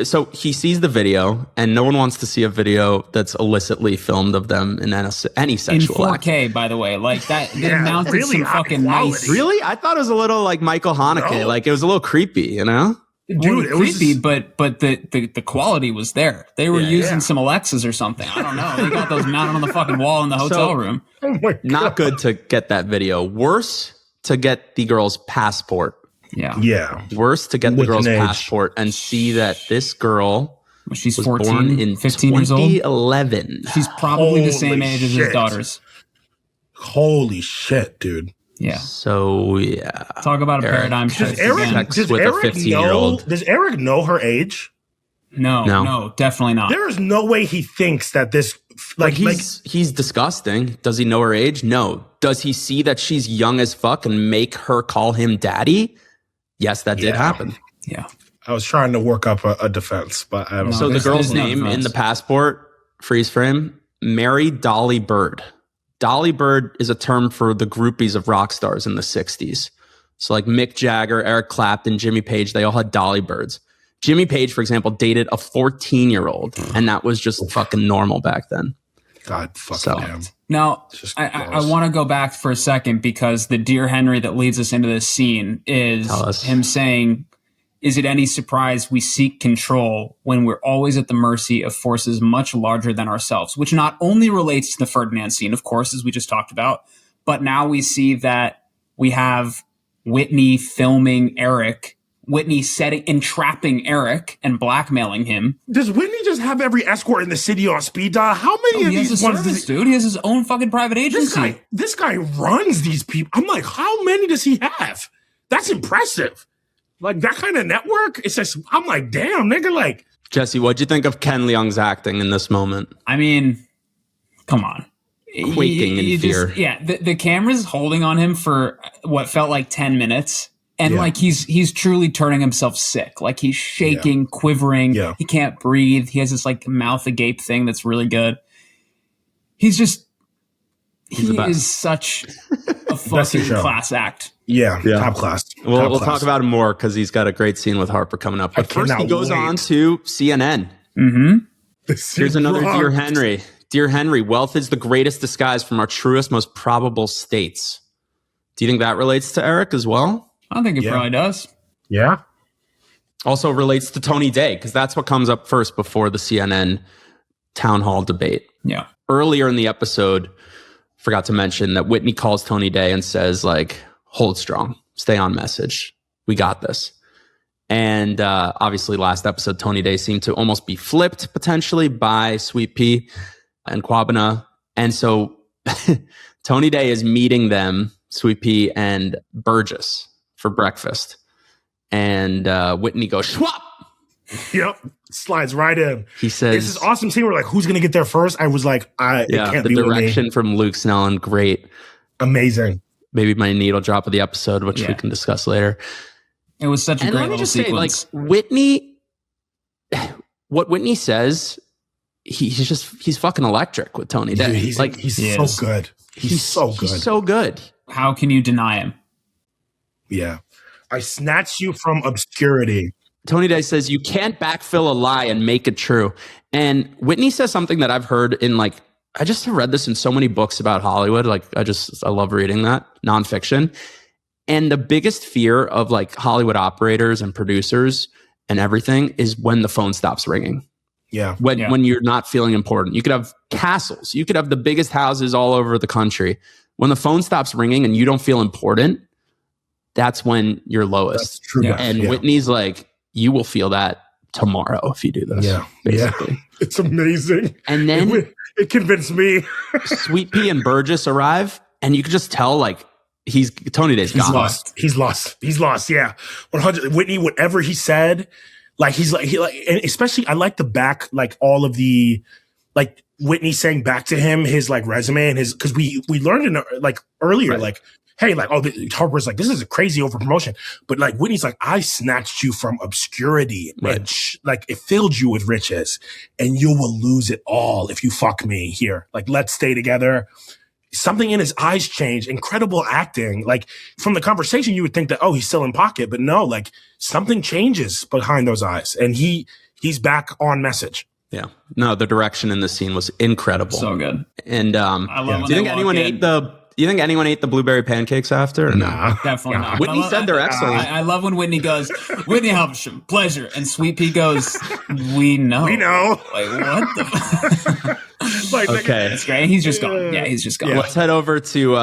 Speaker 3: so he sees the video, and no one wants to see a video that's illicitly filmed of them in any sexual
Speaker 5: in 4K, act. By the way, like that. They mounted really some fucking nice.
Speaker 3: Really, I thought it was a little like Michael Haneke. No. Like it was a little creepy, you know.
Speaker 5: Dude, it was creepy, but the quality was there. They were using some Alexas or something. I don't know. They got those mounted on the fucking wall in the hotel room.
Speaker 4: Oh my God.
Speaker 3: Not good to get that video. Worse to get the girl's passport.
Speaker 5: Yeah.
Speaker 3: Worse to get the girl's passport and see that this girl
Speaker 5: she's
Speaker 3: was
Speaker 5: 14,
Speaker 3: born in
Speaker 5: 15 years old.
Speaker 3: 2011.
Speaker 5: She's probably the same age as his daughters.
Speaker 4: Holy shit, dude.
Speaker 5: Yeah.
Speaker 3: So
Speaker 5: talk about a paradigm shift.
Speaker 3: Does
Speaker 4: Eric know her age?
Speaker 5: No, definitely not.
Speaker 4: There is no way he thinks that this
Speaker 3: he's disgusting. Does he know her age? No. Does he see that she's young as fuck and make her call him daddy? Yes, that did happen.
Speaker 5: Yeah.
Speaker 4: I was trying to work up a defense, but I don't know.
Speaker 3: So the girl's name in the passport freeze frame, Mary Dolly Bird. Dolly Bird is a term for the groupies of rock stars in the 60s. So like Mick Jagger, Eric Clapton, Jimmy Page, they all had Dolly Birds. Jimmy Page, for example, dated a 14-year-old, and that was just fucking normal back then.
Speaker 4: God fucking him.
Speaker 5: Now, I want to go back for a second because the Dear Henry that leads us into this scene is him saying, is it any surprise we seek control when we're always at the mercy of forces much larger than ourselves, which not only relates to the Ferdinand scene, of course, as we just talked about, but now we see that we have Whitney filming Eric, Whitney entrapping Eric and blackmailing him.
Speaker 4: Does Whitney just have every escort in the city on speed dial? How many of these ones does
Speaker 5: dude? He has his own fucking private agency.
Speaker 4: This guy runs these people. I'm like, how many does he have? That's impressive. Like that kind of network. It's just, I'm like, damn, nigga. Like,
Speaker 3: Jesse, what'd you think of Ken Leung's acting in this moment?
Speaker 5: I mean, come on.
Speaker 3: quaking in fear.
Speaker 5: The camera's holding on him for what felt like 10 minutes. And like he's truly turning himself sick. Like he's shaking, quivering.
Speaker 4: Yeah.
Speaker 5: He can't breathe. He has this like mouth agape thing that's really good. He is such a fucking class act.
Speaker 4: Yeah, top class.
Speaker 3: We'll talk about him more because he's got a great scene with Harper coming up. But first he goes on to CNN.
Speaker 5: Mm-hmm.
Speaker 3: Here's another Dear Henry. Dear Henry, wealth is the greatest disguise from our truest, most probable states. Do you think that relates to Eric as well?
Speaker 5: I think it probably does.
Speaker 4: Yeah.
Speaker 3: Also relates to Tony Day, because that's what comes up first before the CNN town hall debate.
Speaker 5: Yeah.
Speaker 3: Earlier in the episode, forgot to mention that Whitney calls Tony Day and says, like, hold strong, stay on message. We got this. And obviously last episode, Tony Day seemed to almost be flipped potentially by Sweet Pea and Kwabena. And so Tony Day is meeting them, Sweet Pea and Burgess, for breakfast. And Whitney goes, swap.
Speaker 4: Yep. Slides right in.
Speaker 3: He says,
Speaker 4: it's this awesome scene where like, who's going to get there first? I was like, it can't be
Speaker 3: the direction from Luke Snellen, great.
Speaker 4: Amazing.
Speaker 3: Maybe my needle drop of the episode, which we can discuss later.
Speaker 5: It was such a great little sequence.
Speaker 3: Say, like, Whitney, what Whitney says, he's fucking electric with Tony Day.
Speaker 4: He's so good. He's so good.
Speaker 3: He's so good.
Speaker 5: How can you deny him?
Speaker 4: Yeah. I snatched you from obscurity.
Speaker 3: Tony Day says, you can't backfill a lie and make it true. And Whitney says something that I've heard in like, I just have read this in so many books about Hollywood. Like, I love reading that, nonfiction. And the biggest fear of like Hollywood operators and producers and everything is when the phone stops ringing.
Speaker 4: Yeah.
Speaker 3: When you're not feeling important. You could have castles. You could have the biggest houses all over the country. When the phone stops ringing and you don't feel important, that's when you're lowest. That's
Speaker 4: true.
Speaker 5: Yeah.
Speaker 3: And Whitney's like, you will feel that tomorrow if you do this.
Speaker 4: Yeah.
Speaker 3: Basically.
Speaker 4: Yeah. It's amazing.
Speaker 3: And then
Speaker 4: it convinced me.
Speaker 3: Sweet Pea and Burgess arrive, and you could just tell like Tony Day's gone.
Speaker 4: He's lost. Yeah. 100. Whitney, whatever he said, like and especially I like the back, like all of the, like Whitney saying back to him his like resume and his, because we learned in like earlier, like, hey, like, Harper's like, this is a crazy overpromotion. But like, Whitney's like, I snatched you from obscurity.
Speaker 3: Right.
Speaker 4: And like, it filled you with riches and you will lose it all if you fuck me here. Like, let's stay together. Something in his eyes changed. Incredible acting. Like, from the conversation, you would think that, oh, he's still in pocket. But no, like, something changes behind those eyes. And he's back on message.
Speaker 3: Yeah. No, the direction in the scene was incredible.
Speaker 5: So good.
Speaker 3: And
Speaker 5: I love
Speaker 3: do you think anyone ate the blueberry pancakes after? Or
Speaker 4: Nah.
Speaker 5: Definitely not.
Speaker 3: Whitney said they're excellent.
Speaker 5: I love when Whitney goes, Whitney Halbertstram, pleasure. And Sweet Pea goes, we know.
Speaker 4: We know.
Speaker 5: Like, what the
Speaker 4: Like,
Speaker 3: okay.
Speaker 5: That's great. He's just gone. Yeah, he's just gone.
Speaker 3: Let's head over to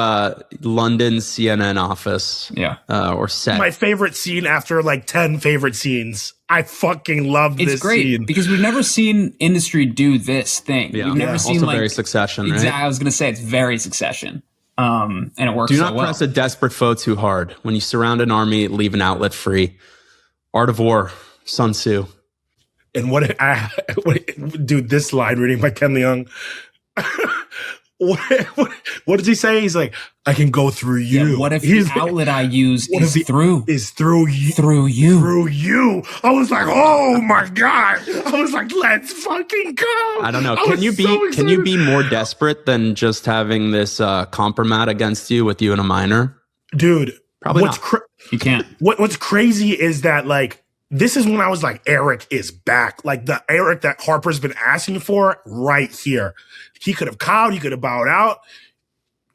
Speaker 3: London's CNN office.
Speaker 5: Yeah.
Speaker 3: Or set.
Speaker 4: My favorite scene after like 10 favorite scenes. I fucking love this
Speaker 5: It's great
Speaker 4: scene.
Speaker 5: because we've never seen industry do this thing.
Speaker 3: Yeah.
Speaker 5: We've never seen
Speaker 3: also
Speaker 5: like
Speaker 3: very Succession, right?
Speaker 5: Exactly. I was going to say it's very Succession. And it works
Speaker 3: Do
Speaker 5: so
Speaker 3: not
Speaker 5: well.
Speaker 3: press a desperate foe too hard. When you surround an army, leave an outlet free. Art of War, Sun Tzu.
Speaker 4: And dude, this line reading by Ken Leung. What does he say? He's like, I can go through you.
Speaker 5: Yeah, what if the outlet I use is through you?
Speaker 4: Through you. I was like, oh my God. I was like, let's fucking go.
Speaker 3: I don't know. Can you be more desperate than just having this compromat against you with you and a minor?
Speaker 4: Dude,
Speaker 3: Probably not.
Speaker 5: You can't.
Speaker 4: What's crazy is that like, this is when I was like, Eric is back. Like the Eric that Harper's been asking for right here. He could have cowed. He could have bowed out.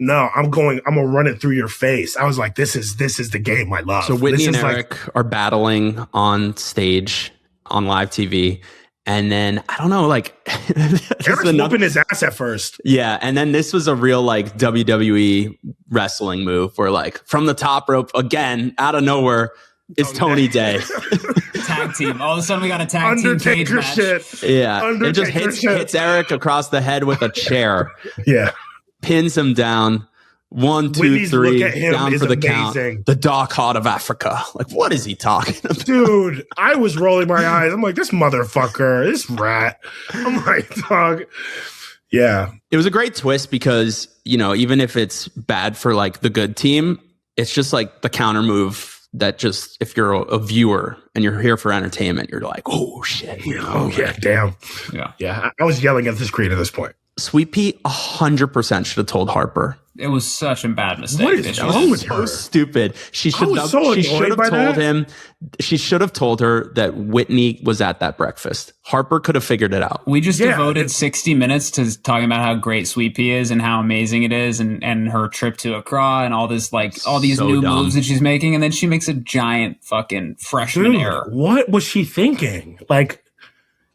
Speaker 4: No, I'm going to run it through your face. I was like, this is the game I love.
Speaker 3: So Whitney and Eric are battling on stage on live TV. And then, I don't know, like...
Speaker 4: Eric's whooping his ass at first.
Speaker 3: Yeah, and then this was a real, like, WWE wrestling move where, like, from the top rope, again, out of nowhere, it's Tony Day.
Speaker 5: Tag team. All of a sudden, we got a tag team cage match.
Speaker 4: Shit.
Speaker 3: Yeah, it just hits Eric across the head with a chair.
Speaker 4: Yeah.
Speaker 3: Pins him down. 1, 2,
Speaker 4: Whitney's
Speaker 3: 3,
Speaker 4: look at him
Speaker 3: down
Speaker 4: is
Speaker 3: for the
Speaker 4: amazing.
Speaker 3: count. The dark heart of Africa. Like, what is he talking about?
Speaker 4: Dude, I was rolling my eyes. I'm like, this motherfucker, this rat. I'm like, dog. Yeah.
Speaker 3: It was a great twist because, you know, even if it's bad for like the good team, it's just like the counter move that just, if you're a viewer and you're here for entertainment, you're like, oh shit. You know?
Speaker 4: Oh yeah, damn.
Speaker 5: Yeah.
Speaker 4: Yeah. I was yelling at the screen at this point.
Speaker 3: Sweet Pea 100% should have told Harper.
Speaker 5: It was such a bad mistake.
Speaker 4: What is wrong with
Speaker 3: So
Speaker 4: her?
Speaker 3: stupid. She should
Speaker 4: was
Speaker 3: have,
Speaker 4: so
Speaker 3: she should
Speaker 4: annoyed
Speaker 3: have
Speaker 4: by
Speaker 3: told
Speaker 4: that.
Speaker 3: him. She should have told her that Whitney was at that breakfast. Harper could have figured it out.
Speaker 5: We just
Speaker 4: Yeah,
Speaker 5: devoted 60 minutes to talking about how great Sweet Pea is and how amazing it is and her trip to Accra and all this, like, all these
Speaker 3: So
Speaker 5: new
Speaker 3: dumb.
Speaker 5: moves that she's making. And then she makes a giant fucking freshman
Speaker 4: Dude,
Speaker 5: error.
Speaker 4: what was she thinking? Like,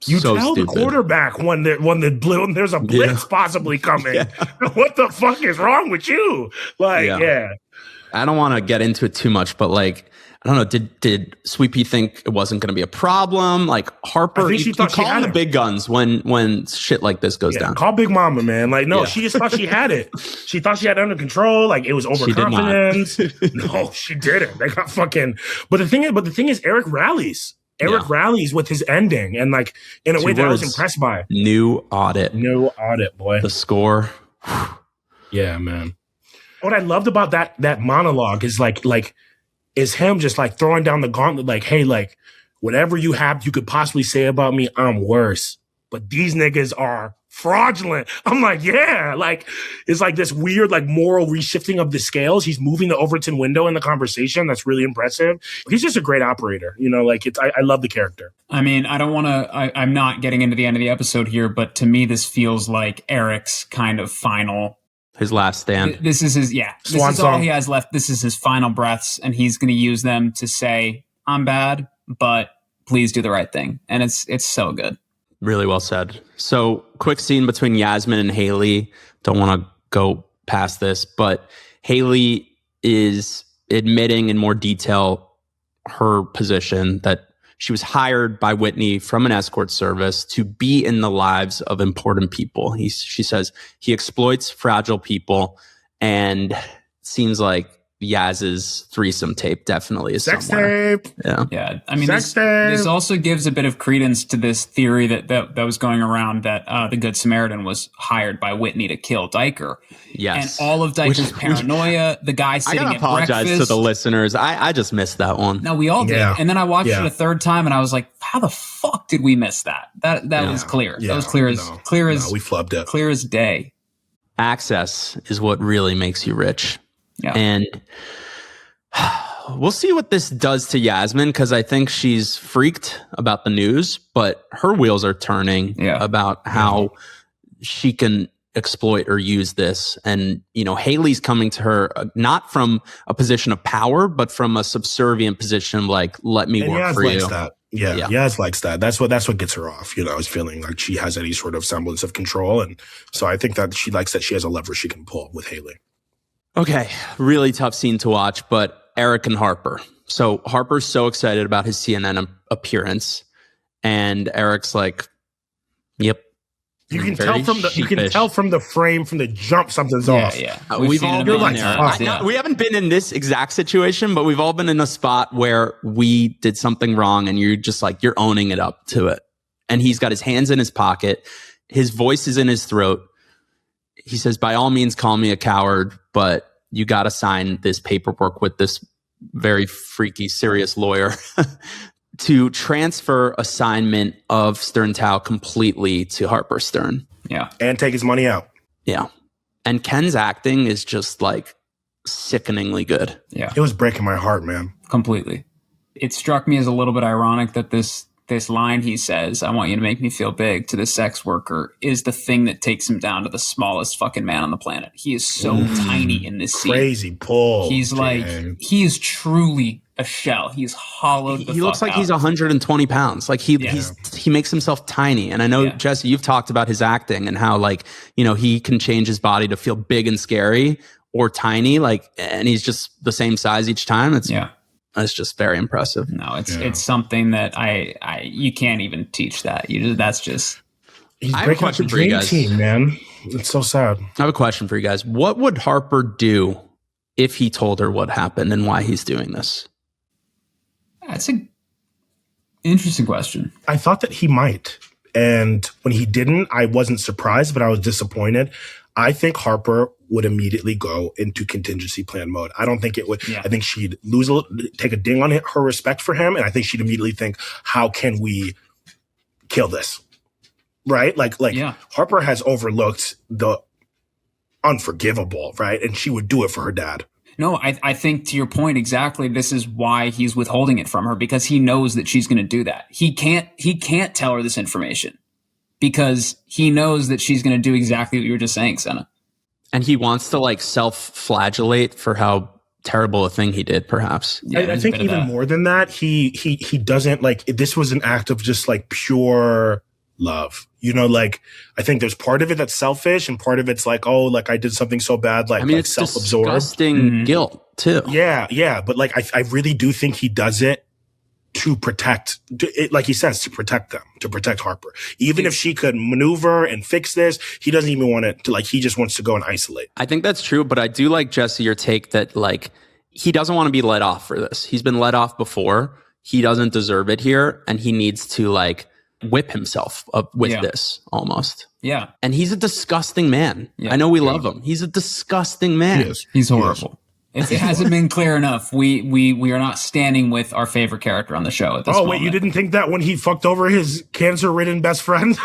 Speaker 4: you
Speaker 3: So
Speaker 4: tell
Speaker 3: stupid.
Speaker 4: the quarterback when there's a blitz possibly coming. What the fuck is wrong with you? Like, yeah.
Speaker 3: I don't want to get into it too much, but like, I don't know. Did Sweet Pea think it wasn't going to be a problem? Like Harper,
Speaker 4: I think she
Speaker 3: you
Speaker 4: thought she
Speaker 3: call
Speaker 4: had
Speaker 3: the
Speaker 4: it.
Speaker 3: big guns when shit like this goes down.
Speaker 4: Call Big Mama, man. Like, no,
Speaker 3: Yeah.
Speaker 4: she just thought she had it. She thought she had it under control. Like, it was
Speaker 3: She did not.
Speaker 4: overconfidence. No, she didn't. They got fucking. But the thing is, Eric rallies. Eric rallies with his ending, and like in a way that I was
Speaker 3: words.
Speaker 4: impressed by.
Speaker 3: New audit.
Speaker 4: No audit, boy.
Speaker 3: The score.
Speaker 4: Yeah, man. What I loved about that monologue is is him just like throwing down the gauntlet, like, hey, like, whatever you could possibly say about me, I'm worse. But these niggas are fraudulent. I'm like, yeah, like, it's like this weird, like, moral reshifting of the scales. He's moving the Overton window in the conversation. That's really impressive. He's just a great operator. You know, like, I love the character.
Speaker 5: I mean, I don't want to, I'm not getting into the end of the episode here, but to me, this feels like Eric's kind of final.
Speaker 3: His last stand.
Speaker 5: This is his, this
Speaker 4: Swan
Speaker 5: is all
Speaker 4: song.
Speaker 5: he has left. This is his final breaths, and he's going to use them to say, I'm bad, but please do the right thing. And it's so good.
Speaker 3: Really well said. So, quick scene between Yasmin and Haley. Don't want to go past this, but Haley is admitting in more detail her position that she was hired by Whitney from an escort service to be in the lives of important people. She says he exploits fragile people, and it seems like Yaz's threesome tape definitely is
Speaker 4: Sex
Speaker 3: somewhere.
Speaker 4: tape.
Speaker 5: Yeah, I mean,
Speaker 4: Sex
Speaker 5: this
Speaker 4: tape.
Speaker 5: also gives a bit of credence to this theory that was going around that the Good Samaritan was hired by Whitney to kill Diker.
Speaker 3: Yes.
Speaker 5: And all of Diker's
Speaker 3: Which-
Speaker 5: paranoia, the guy
Speaker 3: I
Speaker 5: sitting
Speaker 3: gotta
Speaker 5: at
Speaker 3: apologize
Speaker 5: breakfast.
Speaker 3: to the listeners. I just missed that one.
Speaker 5: No, we all did.
Speaker 4: Yeah.
Speaker 5: And then I watched
Speaker 4: Yeah.
Speaker 5: it a third time, and I was like, "How the fuck did we miss that?" That was clear.
Speaker 4: Yeah.
Speaker 5: That was clear as
Speaker 4: we flubbed it.
Speaker 5: clear as day.
Speaker 3: Access is what really makes you rich.
Speaker 5: Yeah.
Speaker 3: And we'll see what this does to Yasmin, because I think she's freaked about the news, but her wheels are turning about how she can exploit or use this. And, you know, Haley's coming to her not from a position of power, but from a subservient position of like, let me
Speaker 4: And
Speaker 3: work
Speaker 4: Yaz
Speaker 3: for
Speaker 4: likes
Speaker 3: you.
Speaker 4: that. Yeah, Yaz likes that. That's what gets her off. You know, is feeling like she has any sort of semblance of control. And so I think that she likes that she has a lever she can pull with Haley.
Speaker 3: Okay, really tough scene to watch, but Eric and Harper. So Harper's so excited about his CNN appearance, and Eric's like, "Yep."
Speaker 4: You can
Speaker 3: Very
Speaker 4: tell from the frame, from the jump, something's off.
Speaker 3: We've
Speaker 5: seen
Speaker 3: all
Speaker 5: it
Speaker 3: been
Speaker 5: on
Speaker 3: there.
Speaker 5: there.
Speaker 4: Fuck.
Speaker 3: We haven't been in this exact situation, but we've all been in a spot where we did something wrong, and you're just like, you're owning it up to it. And he's got his hands in his pocket, his voice is in his throat. He says, "By all means, call me a coward, but you got to sign this paperwork with this very freaky, serious lawyer to transfer assignment of Stern Tao completely to Harper Stern."
Speaker 5: Yeah.
Speaker 4: And take his money out.
Speaker 3: Yeah. And Ken's acting is just like sickeningly good.
Speaker 5: Yeah.
Speaker 4: It was breaking my heart, man.
Speaker 5: Completely. It struck me as a little bit ironic that this line he says, "I want you to make me feel big," to the sex worker is the thing that takes him down to the smallest fucking man on the planet. He is so tiny in this scene.
Speaker 4: Crazy pull.
Speaker 5: He's like, he is truly a shell. He's hollowed the fuck
Speaker 3: He looks like
Speaker 5: out.
Speaker 3: he's 120 pounds. Like he makes himself tiny. And I know, Jesse, you've talked about his acting and how, like, you know, he can change his body to feel big and scary or tiny, like, and he's just the same size each time. It's just very impressive.
Speaker 5: No, it's something that you can't even teach that. That's just.
Speaker 4: He's
Speaker 3: I have a
Speaker 4: breaking up the
Speaker 3: question for you
Speaker 4: dream
Speaker 3: guys.
Speaker 4: team, man. It's so sad.
Speaker 3: I have a question for you guys. What would Harper do if he told her what happened and why he's doing this?
Speaker 5: That's a interesting question.
Speaker 4: I thought that he might. And when he didn't, I wasn't surprised, but I was disappointed. I think Harper would immediately go into contingency plan mode. I don't think it would. Yeah. I think she'd take a ding on her respect for him. And I think she'd immediately think, how can we kill this? Right? Harper has overlooked the unforgivable, right? And she would do it for her dad.
Speaker 5: No, I think to your point, exactly. This is why he's withholding it from her, because he knows that she's going to do that. He can't tell her this information because he knows that she's going to do exactly what you were just saying, Sena.
Speaker 3: And he wants to self-flagellate for how terrible a thing he did, perhaps.
Speaker 4: Yeah, I think even more than that, he doesn't this was an act of just pure love. I think there's part of it that's selfish and part of it's I did something so bad,
Speaker 3: it's
Speaker 4: self-absorbed.
Speaker 3: Disgusting guilt too.
Speaker 4: Yeah. But I really do think he does it to protect, like he says, to protect them, to protect Harper. Even if she could maneuver and fix this, he doesn't even want it to, he just wants to go and isolate.
Speaker 3: I think that's true, but I do like, Jesse, your take that he doesn't want to be let off for this. He's been let off before. He doesn't deserve it here, and he needs to whip himself up with this almost.
Speaker 5: Yeah.
Speaker 3: And he's a disgusting man. Yeah. I know we love him. He's a disgusting man.
Speaker 4: He is.
Speaker 5: He's horrible. If it hasn't been clear enough, we are not standing with our favorite character on the show at this moment.
Speaker 4: Wait, you didn't think that when he fucked over his cancer-ridden best friend?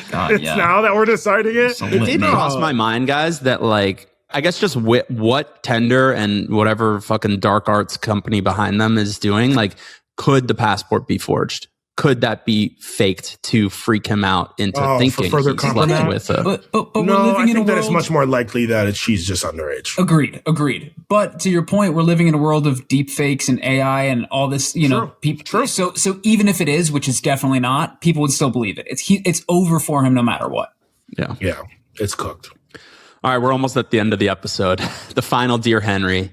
Speaker 5: God,
Speaker 4: it's now that we're deciding it?
Speaker 3: It did cross my mind, guys, that I guess just what Tender and whatever fucking dark arts company behind them is doing, could the passport be forged? Could that be faked to freak him out into thinking
Speaker 4: for further
Speaker 3: he's slept with a...
Speaker 5: But
Speaker 4: no, I think that it's much more likely that she's just underage.
Speaker 5: Agreed. But to your point, we're living in a world of deep fakes and AI and all this, people.
Speaker 4: True.
Speaker 5: So even if it is, which is definitely not, people would still believe it. It's over for him no matter what.
Speaker 3: Yeah.
Speaker 4: Yeah, it's cooked.
Speaker 3: All right, we're almost at the end of the episode. The final Dear Henry.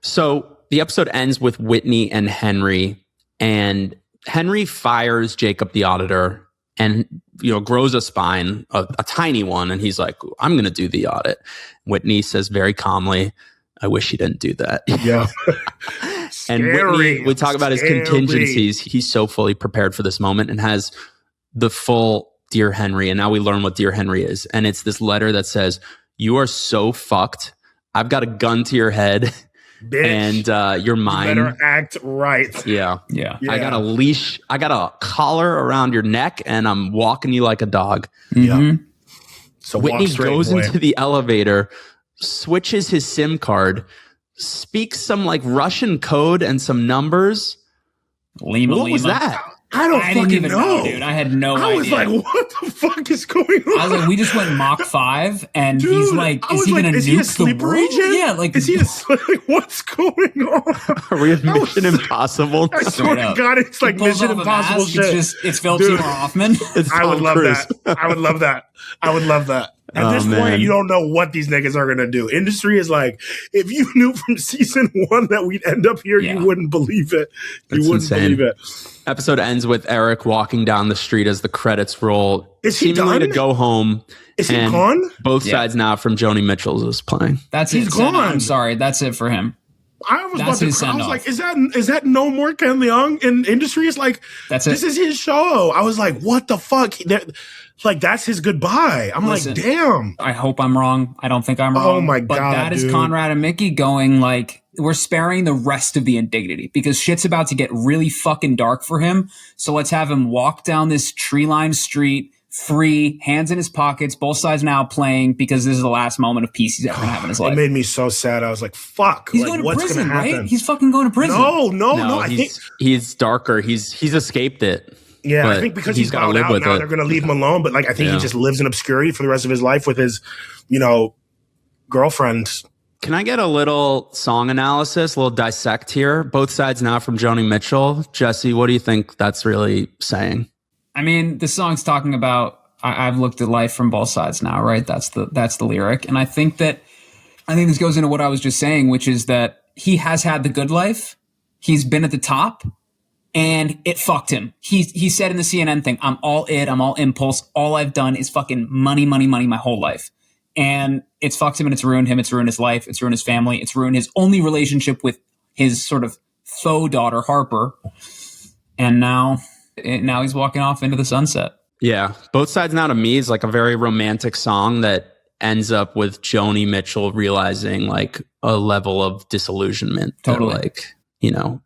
Speaker 3: So the episode ends with Whitney and Henry, and Henry fires Jacob the auditor and, grows a spine, a tiny one. And he's like, I'm going to do the audit. Whitney says very calmly, I wish he didn't do that.
Speaker 4: Yeah.
Speaker 3: And Whitney, we talk about his contingencies. He's so fully prepared for this moment and has the full Dear Henry. And now we learn what Dear Henry is. And it's this letter that says, you are so fucked. I've got a gun to your head.
Speaker 4: Bitch,
Speaker 3: and you're mine.
Speaker 4: You better act right.
Speaker 3: Yeah. I got a leash. I got a collar around your neck, and I'm walking you like a dog.
Speaker 4: Yeah.
Speaker 3: So Whitney goes into the elevator, switches his SIM card, speaks some Russian code and some numbers.
Speaker 5: What
Speaker 3: was that?
Speaker 4: I didn't even know,
Speaker 5: dude. I had no idea.
Speaker 4: I was like, what the fuck is going on?
Speaker 5: I was like, we just went Mach 5, and dude, he's like, is he going to nuke the world?
Speaker 4: Agent?
Speaker 5: Yeah,
Speaker 4: is he what's going on?
Speaker 3: Are we at Mission Impossible?
Speaker 4: I swear to God, it's Mission Impossible shit.
Speaker 5: It's Philip Seymour Hoffman.
Speaker 4: I would love that. I would love that. At this point, you don't know what these niggas are going to do. Industry is if you knew from season 1 that we'd end up here, you wouldn't believe it. You wouldn't believe it.
Speaker 3: Episode ends with Eric walking down the street as the credits roll.
Speaker 4: Is he
Speaker 3: seemingly
Speaker 4: done?
Speaker 3: To go home.
Speaker 4: Is he gone?
Speaker 3: Both sides now from Joni Mitchell's is playing.
Speaker 5: He's gone. I'm sorry. That's it for him.
Speaker 4: I was about to cry. I was like, is that no more Ken Leung in Industry? It's
Speaker 5: that's it.
Speaker 4: This is his show. I was like, what the fuck? That's his goodbye. I'm like, damn.
Speaker 5: I hope I'm wrong. I don't think I'm wrong.
Speaker 4: Oh my God.
Speaker 5: But that is Conrad and Mickey going we're sparing the rest of the indignity because shit's about to get really fucking dark for him. So let's have him walk down this tree-lined street, free, hands in his pockets, both sides now playing because this is the last moment of peace he's ever going to have in his life.
Speaker 4: It made me so sad. I was like, fuck.
Speaker 5: He's going to prison, right? He's fucking going to prison.
Speaker 4: No. I think
Speaker 3: he's darker. He's escaped it.
Speaker 4: Yeah, I think because he's got out now, they're going to leave him alone. But I think he just lives in obscurity for the rest of his life with his, girlfriend.
Speaker 3: Can I get a little song analysis, a little dissect here? Both sides now from Joni Mitchell. Jesse, what do you think that's really saying?
Speaker 5: I mean, the song's talking about I've looked at life from both sides now, right? That's the lyric, and I think this goes into what I was just saying, which is that he has had the good life. He's been at the top. And it fucked him. He said in the CNN thing, I'm all impulse. All I've done is fucking money my whole life. And it's fucked him and it's ruined him. It's ruined his life. It's ruined his family. It's ruined his only relationship with his sort of faux daughter, Harper. And now And now he's walking off into the sunset.
Speaker 3: Yeah. Both Sides Now to me is like a very romantic song that ends up with Joni Mitchell realizing like a level of disillusionment.
Speaker 5: Totally.
Speaker 3: That, like, you know,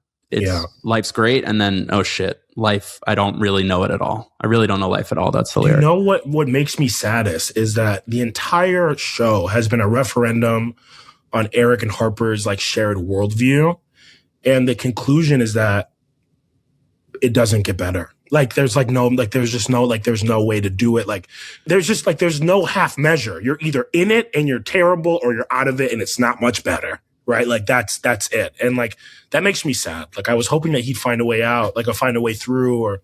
Speaker 3: life's great. And then, oh shit, life, I don't really know it at all. I really don't know life at all. That's the lyric.
Speaker 4: You know what makes me saddest is that the entire show has been a referendum on Eric and Harper's like shared worldview. And the conclusion is that it doesn't get better. Like there's no way to do it. Like there's no half measure. You're either in it and you're terrible, or you're out of it and it's not much better. Right? Like that's it. And like that makes me sad. Like I was hoping that he'd find a way out, like find a way through,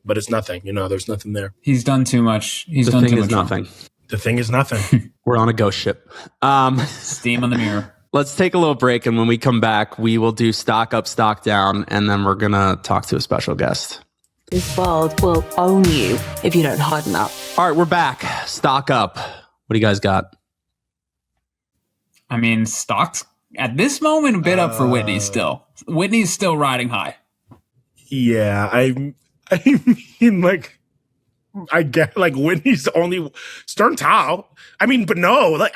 Speaker 4: but it's nothing. You know, there's nothing there.
Speaker 5: He's done too much. He's done too much.
Speaker 3: Nothing.
Speaker 4: The thing is nothing.
Speaker 3: We're on a ghost ship.
Speaker 5: Steam on the mirror.
Speaker 3: Let's take a little break, and when we come back, we will do stock up, stock down, and then we're gonna talk to a special guest.
Speaker 7: This world will own you if you don't harden up.
Speaker 3: All right, we're back. Stock up. What do you guys got?
Speaker 5: I mean, stock's at this moment a bit up for Whitney still. Whitney's still riding high.
Speaker 4: Yeah, I mean, like, I get like Whitney's the only Stern Tao. I mean, but no, like,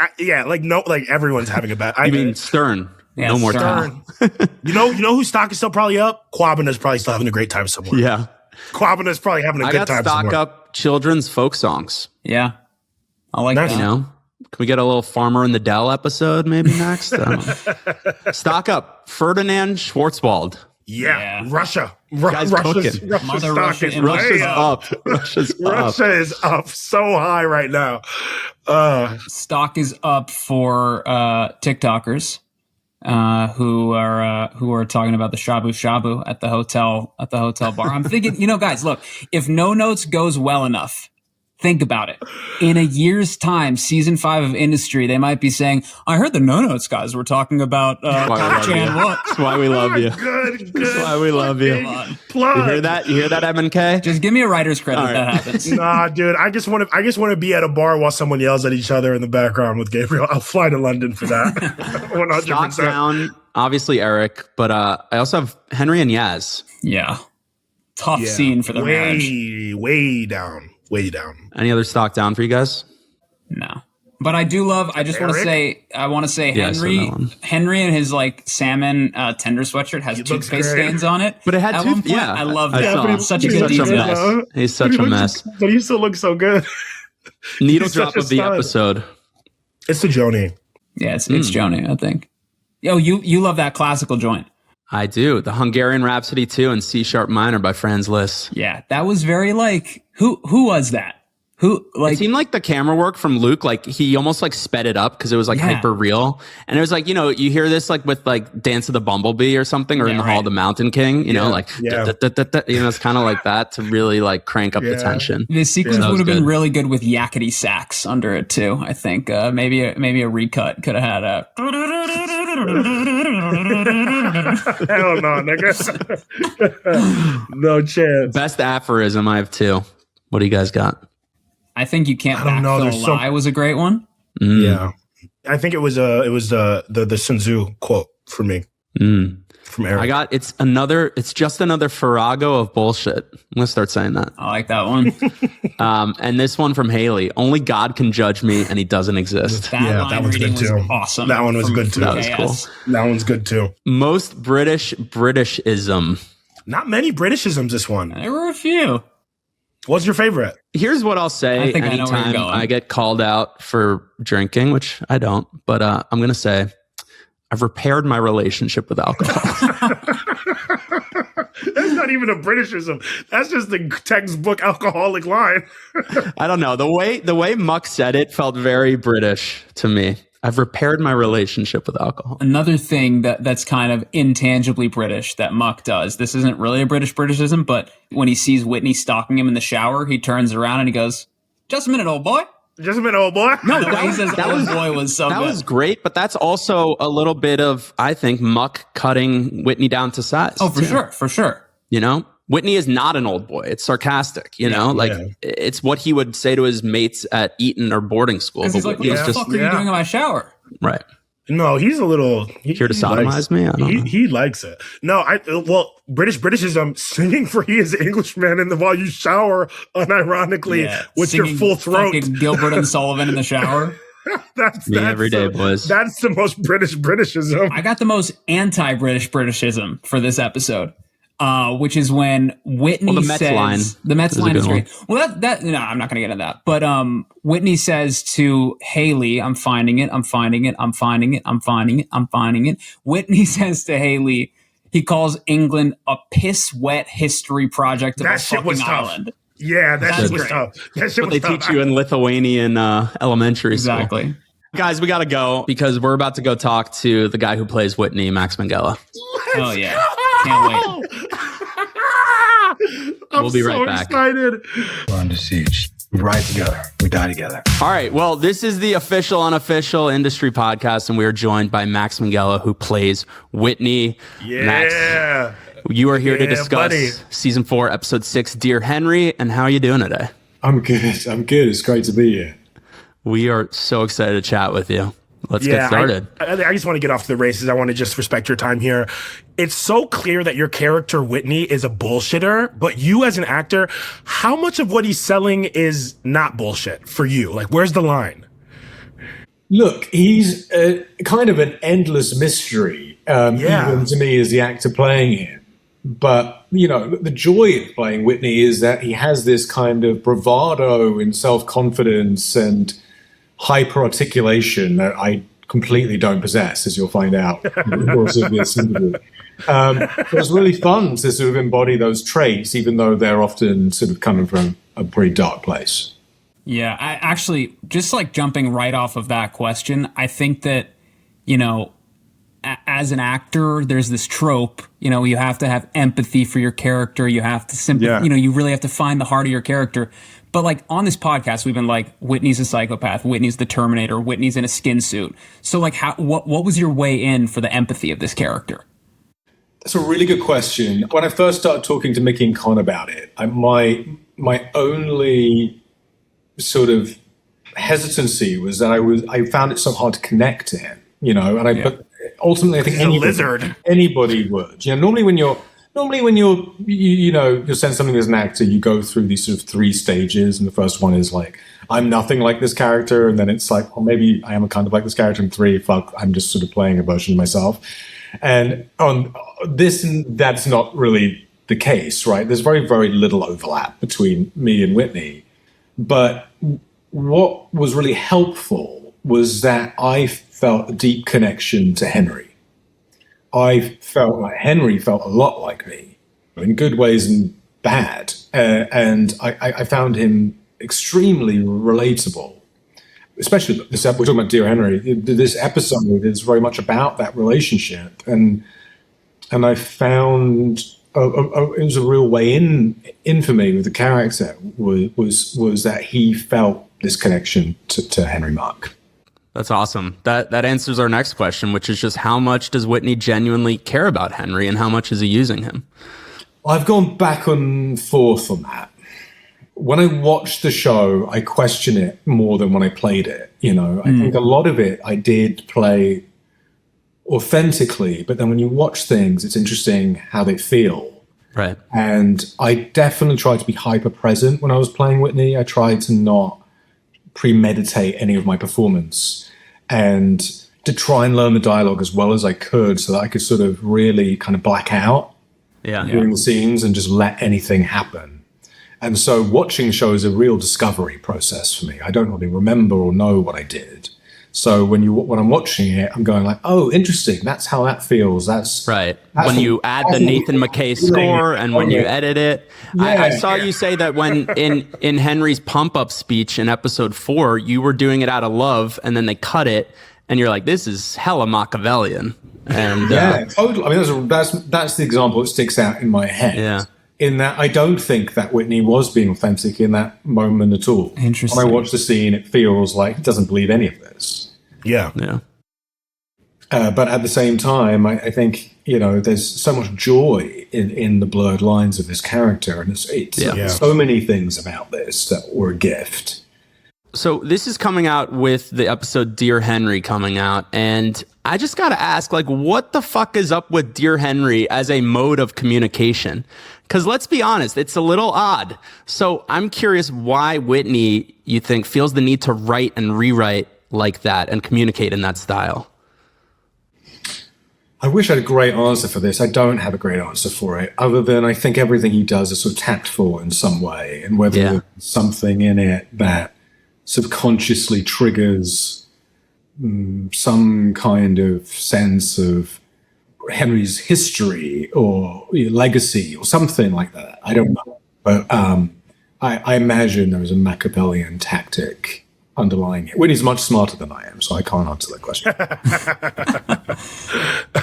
Speaker 4: everyone's having a bad.
Speaker 3: I mean, Stern.
Speaker 5: Yeah,
Speaker 3: no more
Speaker 5: Stern.
Speaker 3: Tao.
Speaker 4: you know whose stock is still probably up? Quabana's probably still having a great time somewhere.
Speaker 3: Yeah.
Speaker 4: Quabana's probably having a good time somewhere. I got
Speaker 3: stock up children's folk songs.
Speaker 5: Yeah. I like that.
Speaker 3: You know, can we get a little Farmer in the Dell episode maybe next? Stock up Ferdinand Schwarzwald.
Speaker 4: Yeah. Russia.
Speaker 3: Russia's
Speaker 4: is up so high right now.
Speaker 5: Stock is up for TikTokers who are talking about the shabu shabu at the hotel bar. I'm thinking, you know, guys, look, if No Notes goes well enough, think about it. In a year's time, season 5 of Industry, they might be saying, I heard the No Notes guys were talking about Chan Wook.
Speaker 3: That's why we love you.
Speaker 4: Good.
Speaker 3: That's why we love you.
Speaker 4: Plug.
Speaker 3: You hear that? You hear that, MNK?
Speaker 5: Just give me a writer's credit if that happens.
Speaker 4: Nah, dude. I just want to be at a bar while someone yells at each other in the background with Gabriel. I'll fly to London for that. 100%.
Speaker 3: Stock down, obviously Eric, but I also have Henry and Yaz.
Speaker 5: Yeah. Tough scene for the marriage.
Speaker 4: Way down.
Speaker 3: Any other stock down for you guys?
Speaker 5: No. But I want to say Henry and his like salmon tender sweatshirt has toothpaste stains on it.
Speaker 3: But it had toothpaste. Yeah.
Speaker 5: I love that. Such a good detail.
Speaker 3: He's such a mess.
Speaker 4: But he still looks so good.
Speaker 3: Needle drop of the episode.
Speaker 4: It's the Joni.
Speaker 5: Yeah, it's Joni, I think. Yo, you love that classical joint.
Speaker 3: I do. The Hungarian Rhapsody 2 and C sharp minor by Franz Liszt.
Speaker 5: Yeah, that was very like, who was that? Who, like,
Speaker 3: it seemed like the camera work from Luke, like he almost like sped it up because it was like hyper real. And it was like, you know, you hear this like with like Dance of the Bumblebee or something, or in the Hall of the Mountain King, you know, like, you know, it's kind of like that to really like crank up the tension.
Speaker 5: The sequence would have been really good with yakety sax under it too. I think maybe a recut could have had a.
Speaker 4: Hell no, nigga. No chance.
Speaker 3: Best aphorism, I have 2. What do you guys got?
Speaker 5: I think You Can't Backfill a Lie was a great one.
Speaker 4: Yeah. I think it was the Sun Tzu quote for me. From Eric.
Speaker 3: It's just another Farrago of bullshit. I'm going to start saying that.
Speaker 5: I like that one.
Speaker 3: And this one from Haley. Only God can judge me and he doesn't exist.
Speaker 4: That one's good too.
Speaker 5: Awesome.
Speaker 4: That one was good too.
Speaker 3: That was cool.
Speaker 4: That one's good too.
Speaker 3: Most Britishism.
Speaker 4: Not many Britishisms this one.
Speaker 5: There were a few.
Speaker 4: What's your favorite?
Speaker 3: Here's what I'll say anytime I get called out for drinking, which I don't, but I'm going to say I've repaired my relationship with alcohol.
Speaker 4: That's not even a Britishism. That's just the textbook alcoholic line.
Speaker 3: I don't know. The way Muck said it felt very British to me. I've repaired my relationship with alcohol.
Speaker 5: Another thing that's kind of intangibly British that Muck does. This isn't really a Britishism, but when he sees Whitney stalking him in the shower, he turns around and he goes, "Just a minute, old boy."
Speaker 4: Just a minute, old boy.
Speaker 3: No,
Speaker 5: that was
Speaker 3: great, but that's also a little bit of, I think, Muck cutting Whitney down to size.
Speaker 5: Oh, for sure.
Speaker 3: You know? Whitney is not an old boy. It's sarcastic, you know? It's what he would say to his mates at Eton or boarding school.
Speaker 5: He's like, what the fuck are you doing in my shower?
Speaker 3: Right.
Speaker 4: No, he's a little
Speaker 3: here to sodomize me. I don't know.
Speaker 4: He likes it. No, Britishism singing for "He is an Englishman" and while you shower unironically with your full throat.
Speaker 5: Gilbert and Sullivan in the shower.
Speaker 4: That's
Speaker 3: every day, boys.
Speaker 4: That's the most Britishism.
Speaker 5: I got the most Britishism for this episode. Which is when Whitney
Speaker 3: the Mets
Speaker 5: says
Speaker 3: line.
Speaker 5: The Mets line is great. Well, no, I'm not going to get into that. But Whitney says to Haley, "I'm finding it. I'm finding it. I'm finding it. I'm finding it. I'm finding it." Whitney says to Haley, he calls England a piss wet history project of a fucking island.
Speaker 4: Yeah, that shit was tough. That shit
Speaker 3: what
Speaker 4: was
Speaker 3: they
Speaker 4: tough.
Speaker 3: teach you in Lithuanian elementary school.
Speaker 5: Exactly.
Speaker 3: Guys, we got to go because we're about to go talk to the guy who plays Whitney, Max Minghella.
Speaker 5: Oh, yeah. Can't wait.
Speaker 3: We'll be right back.
Speaker 4: Excited.
Speaker 1: We're under siege. We ride together. We die together.
Speaker 3: All right. Well, this is the official, unofficial industry podcast, and we are joined by Max Minghella, who plays Whitney.
Speaker 4: Yeah.
Speaker 3: Max, you are here to discuss season 4, episode 6, Dear Henry. And how are you doing today?
Speaker 8: I'm good. I'm good. It's great to be here.
Speaker 3: We are so excited to chat with you. Let's get started.
Speaker 4: I just want to get off to the races. I want to just respect your time here. It's so clear that your character, Whitney, is a bullshitter, but you as an actor, how much of what he's selling is not bullshit for you? Like, where's the line?
Speaker 8: Look, he's kind of an endless mystery, even to me as the actor playing him. But, you know, the joy of playing Whitney is that he has this kind of bravado and self-confidence and hyper-articulation that I completely don't possess, as you'll find out in the course of this interview. It was really fun to sort of embody those traits, even though they're often sort of coming from a pretty dark place.
Speaker 5: Yeah, I actually, just like jumping right off of that question, I think that, you know, as an actor, there's this trope, you know, you have to have empathy for your character. You have to you know, you really have to find the heart of your character. But like on this podcast, we've been like, Whitney's a psychopath, Whitney's the Terminator, Whitney's in a skin suit. So like, what was your way in for the empathy of this character?
Speaker 8: That's a really good question. When I first started talking to Mickey and Con about it, my only sort of hesitancy was that I found it so hard to connect to him, you know, and but ultimately I think anybody would. You know, normally when you're you know, you're saying something as an actor, you go through these sort of 3 stages, and the first one is like, I'm nothing like this character, and then it's like, well, maybe I am kind of like this character, and 3, fuck, I'm just sort of playing a version of myself. And on this, that's not really the case, right? There's very, very little overlap between me and Whitney. But what was really helpful was that I felt a deep connection to Henry. I felt like Henry felt a lot like me, in good ways and bad. And I found him extremely relatable. Especially we're talking about Dear Henry. This episode is very much about that relationship, and I found it was a real way in for me with the character was that he felt this connection to Henry Mark.
Speaker 3: That's awesome. That answers our next question, which is just how much does Whitney genuinely care about Henry, and how much is he using him?
Speaker 8: I've gone back and forth on that. When I watched the show, I question it more than when I played it. You know, I think a lot of it I did play authentically, but then when you watch things, it's interesting how they feel.
Speaker 3: Right.
Speaker 8: And I definitely tried to be hyper present when I was playing Whitney. I tried to not premeditate any of my performance and to try and learn the dialogue as well as I could so that I could sort of really kind of black out during the scenes and just let anything happen. And so watching the show is a real discovery process for me. I don't really remember or know what I did. So when I'm watching it, I'm going like, oh, interesting. That's how that feels. That's
Speaker 3: right. When you add the Nathan McKay score and when you edit it. I saw you say that when in Henry's pump-up speech in episode 4, you were doing it out of love, and then they cut it, and you're like, this is hella Machiavellian. And
Speaker 8: totally. I mean, that's the example that sticks out in my head.
Speaker 3: Yeah.
Speaker 8: In that I don't think that Whitney was being authentic in that moment at all.
Speaker 5: Interesting.
Speaker 8: When I watch the scene, it feels like he doesn't believe any of this.
Speaker 4: Yeah.
Speaker 8: But at the same time, I think, you know, there's so much joy in the blurred lines of this character, and it's so many things about this that were a gift.
Speaker 3: So this is coming out with the episode Dear Henry coming out. And I just got to ask, like, what the fuck is up with Dear Henry as a mode of communication? Because let's be honest, it's a little odd. So I'm curious why Whitney, you think, feels the need to write and rewrite like that and communicate in that style.
Speaker 8: I wish I had a great answer for this. I don't have a great answer for it, other than I think everything he does is sort of tactful in some way, and whether there's something in it that subconsciously triggers some kind of sense of Henry's history or legacy or something like that. I don't know. But I imagine there is a Machiavellian tactic underlying it. Whitney's much smarter than I am, so I can't answer that question.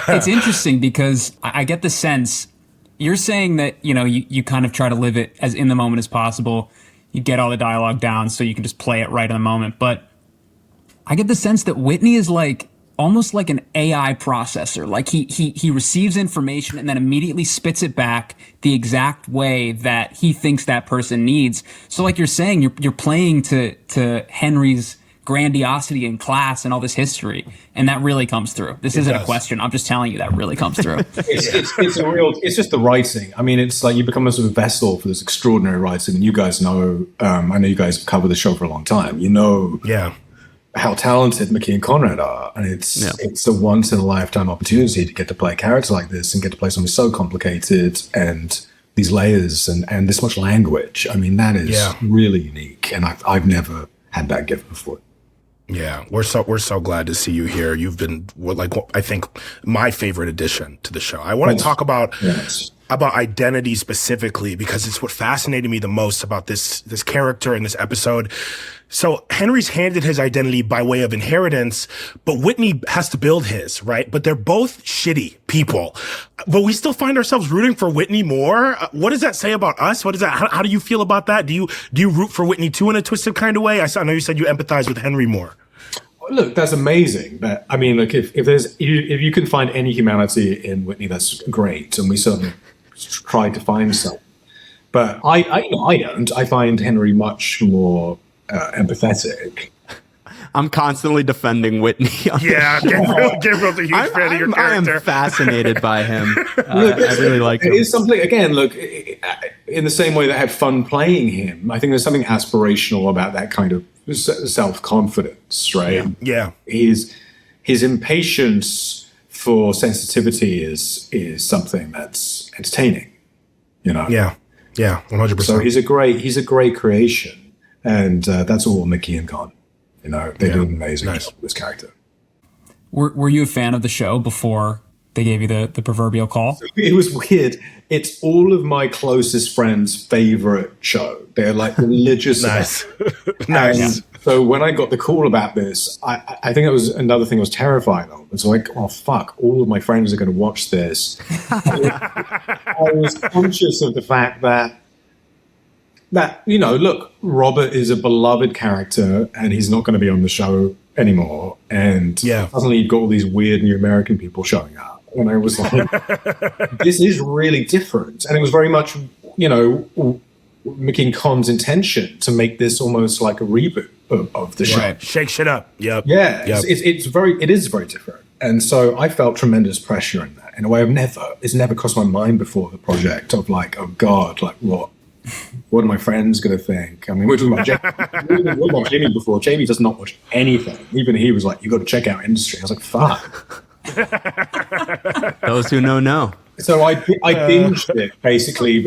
Speaker 5: It's interesting because I get the sense you're saying that, you kind of try to live it as in the moment as possible. You get all the dialogue down so you can just play it right in the moment. But I get the sense that Whitney is like almost like an AI processor. Like he receives information and then immediately spits it back the exact way that he thinks that person needs. So like you're saying, you're playing to Henry's grandiosity in class and all this history, and that really comes through. This isn't a question. I'm just telling you that really comes through.
Speaker 8: It's just the writing. I mean, it's like you become a sort of vessel for this extraordinary writing, and you guys know. I know you guys have covered the show for a long time. You know, how talented Mickey and Conrad are, and it's a once in a lifetime opportunity to get to play a character like this and get to play something so complicated and these layers and this much language. I mean, that is really unique, and I've never had that gift before.
Speaker 4: Yeah, we're so glad to see you here. You've been I think my favorite addition to the show. I want to talk about identity specifically because it's what fascinated me the most about this character in this episode. So Henry's handed his identity by way of inheritance, but Whitney has to build his, right? But they're both shitty people. But we still find ourselves rooting for Whitney more. What does that say about us? What is that? How do you feel about that? Do you root for Whitney too in a twisted kind of way? I know you said you empathize with Henry more.
Speaker 8: Look, that's amazing. But I mean, look, if you can find any humanity in Whitney, that's great, and we certainly tried to find some. But I don't. I find Henry much more empathetic.
Speaker 3: I'm constantly defending Whitney.
Speaker 4: Gabriel's a huge fan of your character.
Speaker 3: I am fascinated by him. I really like him.
Speaker 8: It is something, again, look, in the same way that I had fun playing him, I think there's something aspirational about that kind of self-confidence, right?
Speaker 4: Yeah.
Speaker 8: His impatience for sensitivity is something that's entertaining,
Speaker 4: Yeah, 100%.
Speaker 8: So he's a great creation, and that's all Mickey and Con. They do an amazing job with this character.
Speaker 5: Were you a fan of the show before they gave you the proverbial call?
Speaker 8: It was weird. It's all of my closest friends' favorite show. They're like religious.
Speaker 4: Nice.
Speaker 8: So when I got the call about this, I think it was another thing I was terrified of. It's like, oh, fuck, all of my friends are going to watch this. I was conscious of the fact that, look, Robert is a beloved character and he's not going to be on the show anymore. And suddenly you've got all these weird new American people showing up. And I was like, this is really different. And it was very much, Mickey and Con's intention to make this almost like a reboot of the show.
Speaker 4: Right. Shake shit up. Yep.
Speaker 8: Yeah. Yep. It is very different. And so I felt tremendous pressure in that in a way it's never crossed my mind before the project of like, oh God, like what are my friends going to think? I mean, we were talking about Jamie. We watched Jamie before. Jamie does not watch anything. Even he was like, you got to check out Industry. I was like, fuck.
Speaker 3: Those who know.
Speaker 8: So I binged it basically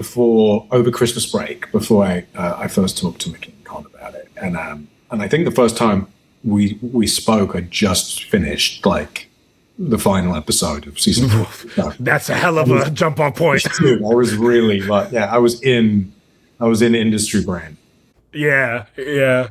Speaker 8: over Christmas break, before I first talked to Mickey and Con about it. And I think the first time we spoke, I just finished like the final episode of season 4.
Speaker 4: That's a hell of a jump on point.
Speaker 8: I was really like, I was in industry brain.
Speaker 4: Yeah.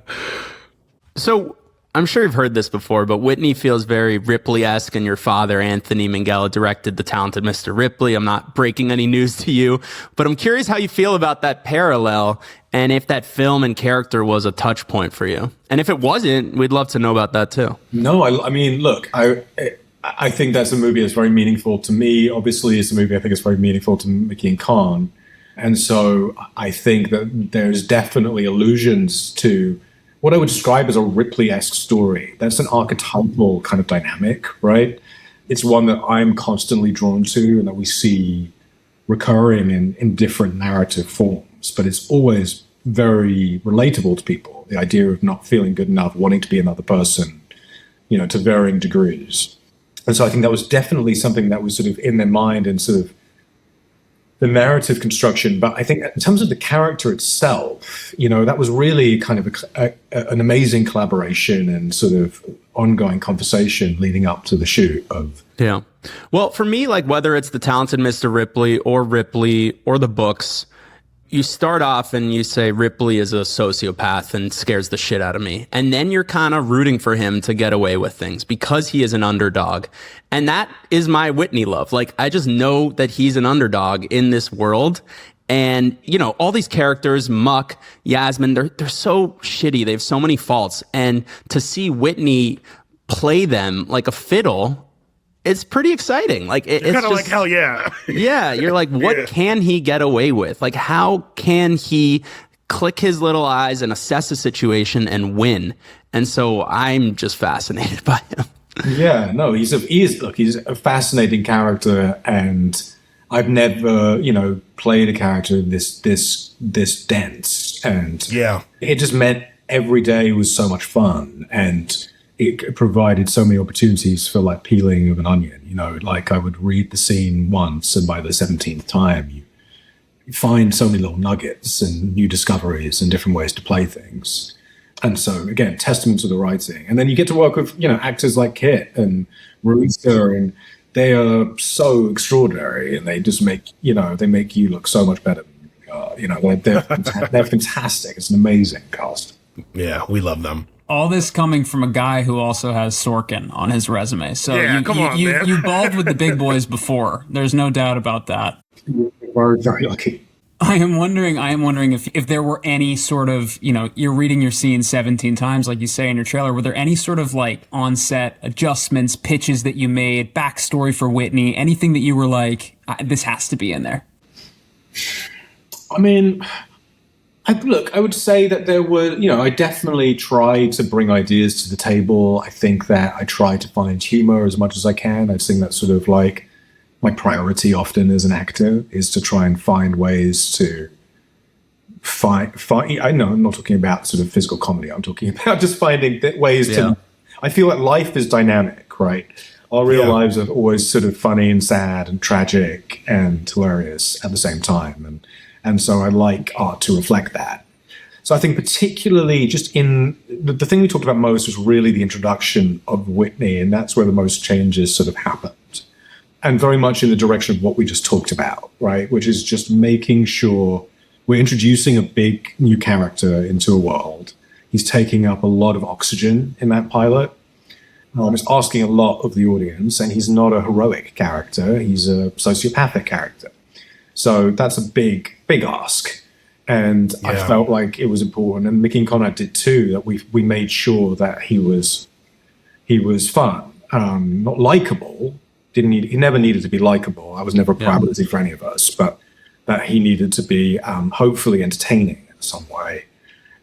Speaker 3: So I'm sure you've heard this before, but Whitney feels very Ripley-esque, and your father, Anthony Minghella, directed The Talented Mr. Ripley. I'm not breaking any news to you, but I'm curious how you feel about that parallel and if that film and character was a touch point for you. And if it wasn't, we'd love to know about that too.
Speaker 8: No, I mean, look, I think that's a movie that's very meaningful to me. Obviously, it's a movie I think is very meaningful to Mickey and Con. And so I think that there's definitely allusions to what I would describe as a Ripley-esque story. That's an archetypal kind of dynamic, right? It's one that I'm constantly drawn to and that we see recurring in different narrative forms, but it's always very relatable to people. The idea of not feeling good enough, wanting to be another person, to varying degrees. And so I think that was definitely something that was sort of in their mind and sort of the narrative construction. But I think in terms of the character itself, that was really kind of an amazing collaboration and sort of ongoing conversation leading up to the shoot of.
Speaker 3: Yeah. Well, for me, like whether it's The Talented Mr. Ripley or the books, you start off and you say Ripley is a sociopath and scares the shit out of me. And then you're kind of rooting for him to get away with things because he is an underdog. And that is my Whitney love. Like, I just know that he's an underdog in this world. And, all these characters, Muck, Yasmin, they're so shitty. They have so many faults. And to see Whitney play them like a fiddle, it's pretty exciting. Like it's
Speaker 4: kind of like, hell yeah.
Speaker 3: Yeah. You're like, what can he get away with? Like, how can he click his little eyes and assess a situation and win? And so I'm just fascinated by him.
Speaker 8: Yeah, no, he's a fascinating character, and I've never, played a character this dense, and it just meant every day was so much fun, and it provided so many opportunities for like peeling of an onion. Like I would read the scene once, and by the 17th time, you find so many little nuggets and new discoveries and different ways to play things. And so, again, testament to the writing. And then you get to work with, actors like Kit and Marisa, and they are so extraordinary, and they just make, they make you look so much better than you are. They're fantastic. It's an amazing cast.
Speaker 4: Yeah, we love them.
Speaker 5: All this coming from a guy who also has Sorkin on his resume. So you balled with the big boys before. There's no doubt about that.
Speaker 8: We're very lucky.
Speaker 5: I am wondering if there were any sort of, you're reading your scene 17 times, like you say in your trailer. Were there any sort of like on-set adjustments, pitches that you made, backstory for Whitney, anything that you were like, this has to be in there?
Speaker 8: I mean, I would say that there were, I definitely tried to bring ideas to the table. I think that I tried to find humor as much as I can. I think that's sort of like my priority often as an actor is to try and find ways to find. I know I'm not talking about sort of physical comedy. I'm talking about just finding ways to. I feel like life is dynamic, right? Our real lives are always sort of funny and sad and tragic and hilarious at the same time, and so I like art to reflect that. So I think particularly just in the thing we talked about most was really the introduction of Whitney, and that's where the most changes sort of happened. And very much in the direction of what we just talked about, right? Which is just making sure we're introducing a big new character into a world. He's taking up a lot of oxygen in that pilot. He's asking a lot of the audience, and he's not a heroic character. He's a sociopathic character. So that's a big, big ask. And I felt like it was important, and Mickey and Conrad did too, that we made sure that he was fun, not likable. He never needed to be likable. I was never a priority for any of us, but that he needed to be hopefully entertaining in some way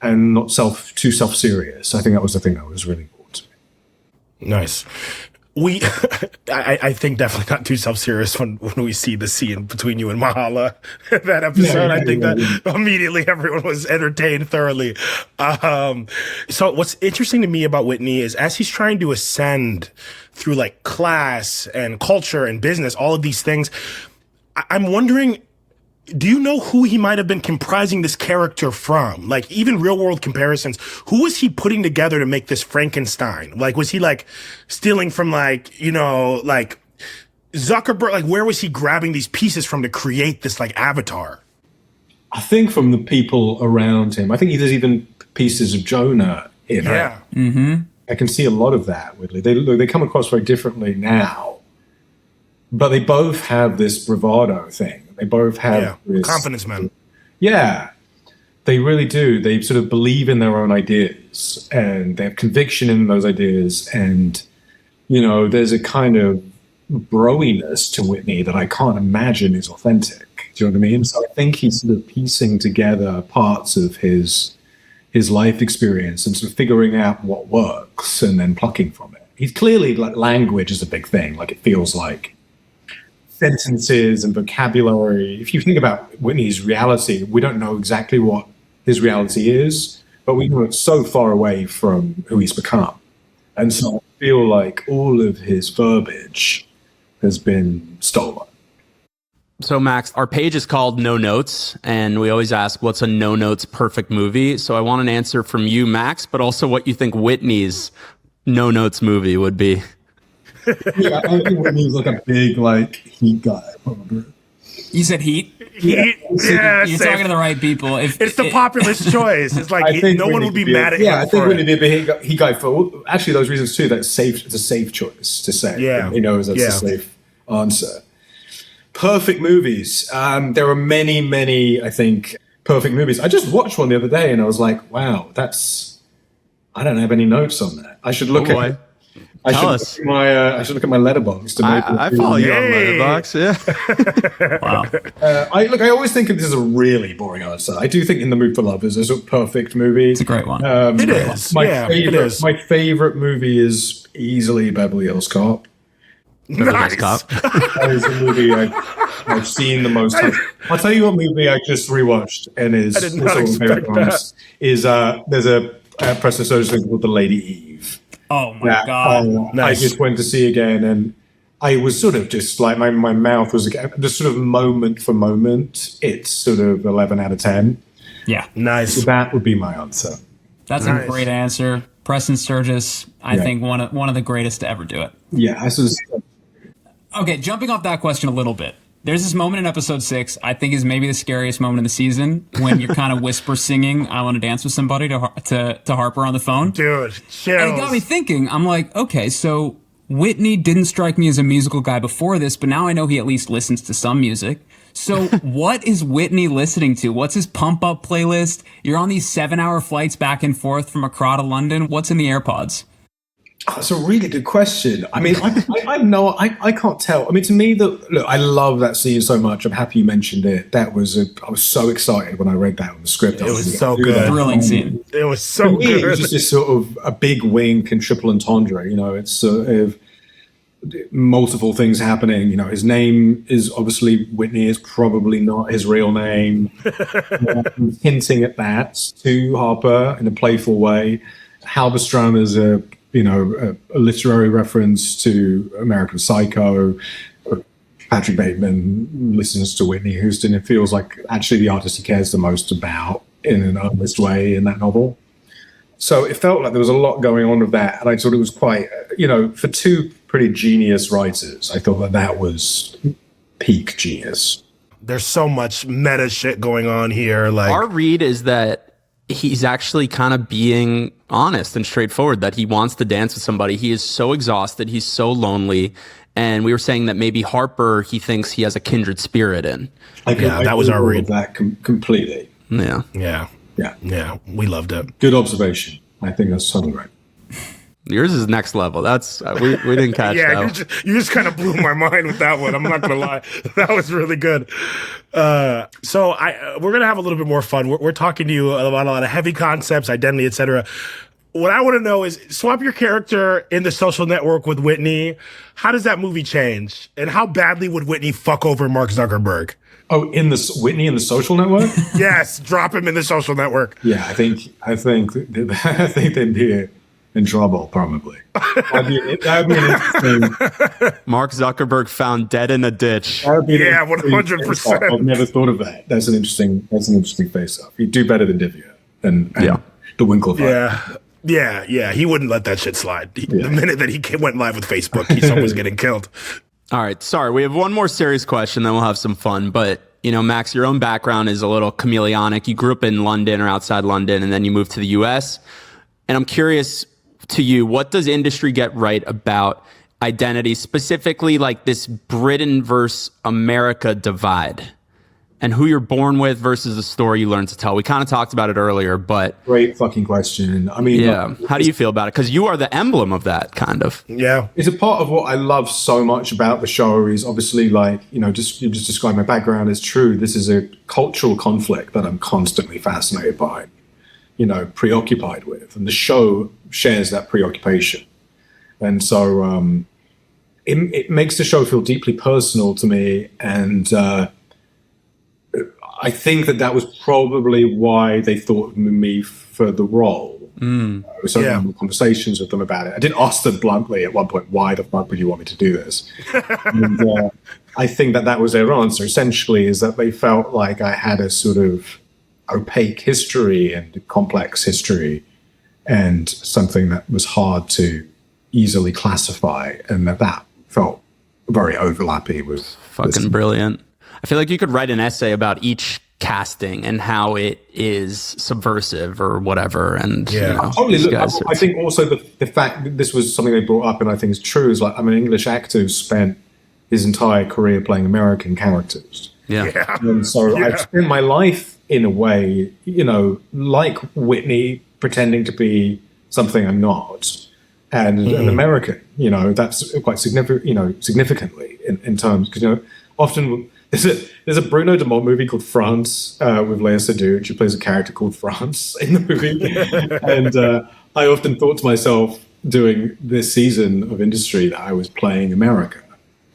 Speaker 8: and not too self-serious. I think that was the thing that was really important to me.
Speaker 4: Nice. I think definitely not too self-serious when we see the scene between you and Mahala that episode. I think that immediately everyone was entertained thoroughly. So what's interesting to me about Whitney is as he's trying to ascend through like class and culture and business, all of these things, I'm wondering, do you know who he might have been comprising this character from? Like even real world comparisons, who was he putting together to make this Frankenstein? Like, was he like stealing from like Zuckerberg? Like where was he grabbing these pieces from to create this like avatar?
Speaker 8: I think from the people around him. I think there's even pieces of Jonah in it.
Speaker 4: Yeah.
Speaker 5: Mm-hmm.
Speaker 8: I can see a lot of that, Whitley. They come across very differently now. But they both have this bravado thing. They both have this
Speaker 4: confidence, man.
Speaker 8: Yeah, they really do. They sort of believe in their own ideas and they have conviction in those ideas. And, there's a kind of broiness to Whitney that I can't imagine is authentic. Do you know what I mean? So I think he's sort of piecing together parts of his his life experience and sort of figuring out what works and then plucking from it. He's clearly, like, language is a big thing. Like, it feels like sentences and vocabulary. If you think about Whitney's reality, we don't know exactly what his reality is, but we know it's so far away from who he's become. And so I feel like all of his verbiage has been stolen.
Speaker 3: So, Max, our page is called No Notes, and we always ask, what's a no notes perfect movie? So I want an answer from you, Max, but also what you think Whitney's no notes movie would be.
Speaker 8: Yeah, I think Whitney's like a big, like, Heat guy, probably.
Speaker 5: You said Heat?
Speaker 4: Yeah,
Speaker 5: You're talking to the right people.
Speaker 4: It's the populist choice. It's like no one would be mad at him.
Speaker 8: Yeah, I think Whitney would be a big Heat guy for actually those reasons too. That's safe. It's a safe choice to say.
Speaker 4: Yeah,
Speaker 8: he knows that's a safe answer. Perfect movies. There are many, many, I think, perfect movies. I just watched one the other day and I was like, wow, I don't have any notes on that. I should look at it. I should look at my letterbox.
Speaker 3: I follow you on Letterboxd, yeah.
Speaker 5: Wow.
Speaker 8: I always think of this as a really boring answer. I do think In the Mood for Love is a perfect movie.
Speaker 5: It's a great one.
Speaker 4: It is. It is.
Speaker 8: My favorite movie is easily Beverly Hills Cop.
Speaker 4: Nice.
Speaker 8: That is a movie I've seen the most time. I'll tell you what movie I just rewatched and is
Speaker 4: I did not expect that.
Speaker 8: Is there's a Preston Sturges thing called The Lady Eve.
Speaker 5: Oh my God.
Speaker 8: Nice. I just went to see again and I was sort of just like my mouth was just sort of moment for moment. It's sort of 11 out of 10.
Speaker 5: Yeah.
Speaker 4: Nice.
Speaker 8: So that would be my answer.
Speaker 5: That's a great answer. Preston Sturges, I think one of the greatest to ever do it.
Speaker 8: Yeah.
Speaker 5: Okay, jumping off that question a little bit. There's this moment in episode 6, I think is maybe the scariest moment in the season, when you're kind of whisper singing, I want to dance with somebody to Harper on the phone.
Speaker 4: Dude, chills.
Speaker 5: And it got me thinking, I'm like, okay, so Whitney didn't strike me as a musical guy before this, but now I know he at least listens to some music. So what is Whitney listening to? What's his pump up playlist? You're on these 7-hour flights back and forth from Accra to London. What's in the AirPods?
Speaker 8: Oh, that's a really good question. I mean, I can't tell. I mean, to me, look, I love that scene so much. I'm happy you mentioned it. I was so excited when I read that on the script.
Speaker 4: It was so good.
Speaker 5: Thrilling scene.
Speaker 4: It was so good.
Speaker 8: It was just this sort of a big wink and triple entendre. You know, it's sort of multiple things happening. You know, his name is obviously Whitney is probably not his real name. Hinting at that to Harper in a playful way. Halbertstram is a literary reference to American Psycho. Patrick Bateman listens to Whitney Houston. It feels like actually the artist he cares the most about in an earnest way in that novel. So it felt like there was a lot going on with that. And I thought it was quite, for two pretty genius writers, I thought that was peak genius.
Speaker 4: There's so much meta shit going on here. Like,
Speaker 3: our read is that he's actually kind of being honest and straightforward, that he wants to dance with somebody. He is so exhausted. He's so lonely. And we were saying that maybe Harper, he thinks he has a kindred spirit in.
Speaker 4: That was our read.
Speaker 8: That completely.
Speaker 3: Yeah.
Speaker 4: We loved it.
Speaker 8: Good observation. I think that's totally right.
Speaker 3: Yours is next level. That's we didn't catch that.
Speaker 4: You just kind of blew my mind with that one. I'm not gonna lie, that was really good. So we're gonna have a little bit more fun. We're talking to you about a lot of heavy concepts, identity, etc. What I want to know is, swap your character in The Social Network with Whitney. How does that movie change? And how badly would Whitney fuck over Mark Zuckerberg?
Speaker 8: Oh, Whitney in The Social Network?
Speaker 4: Yes, drop him in The Social Network.
Speaker 8: Yeah, I think they'd be in trouble, probably. That'd be an interesting.
Speaker 3: Mark Zuckerberg found dead in a ditch.
Speaker 4: 100%.
Speaker 8: I've never thought of that. That's an interesting face-off. He'd do better than Divya and the Winklevi.
Speaker 4: Yeah. He wouldn't let that shit slide. The minute that he went live with Facebook, someone was getting killed.
Speaker 3: All right. Sorry. We have one more serious question, then we'll have some fun. But, Max, your own background is a little chameleonic. You grew up in London or outside London, and then you moved to the U.S. And I'm curious to you, what does industry get right about identity, specifically like this Britain versus America divide? And who you're born with versus the story you learn to tell. We kind of talked about it earlier, but...
Speaker 8: Great fucking question. I mean...
Speaker 3: Yeah. How do you feel about it? Because you are the emblem of that, kind of.
Speaker 4: Yeah.
Speaker 8: It's a part of what I love so much about the show is obviously you just described my background as true. This is a cultural conflict that I'm constantly fascinated by. preoccupied with, and the show shares that preoccupation. And so it makes the show feel deeply personal to me, and I think that was probably why they thought of me for the role. So conversations with them about it. I did ask them bluntly at one point, why the fuck would you want me to do this? And I think that was their answer, essentially, is that they felt like I had a sort of opaque history and complex history and something that was hard to easily classify, and that felt very overlappy with
Speaker 3: fucking brilliant. I feel like you could write an essay about each casting and how it is subversive or whatever. And
Speaker 8: I think also the fact that this was something they brought up, and I think is true, is like, I'm an English actor who spent his entire career playing American characters. And so I've spent my life in a way, like Whitney, pretending to be something I'm not, and an American. That's quite significant. Significantly in terms, because often there's a Bruno Dumont movie called France with Léa Seydoux, and she plays a character called France in the movie. And I often thought to myself during this season of Industry that I was playing America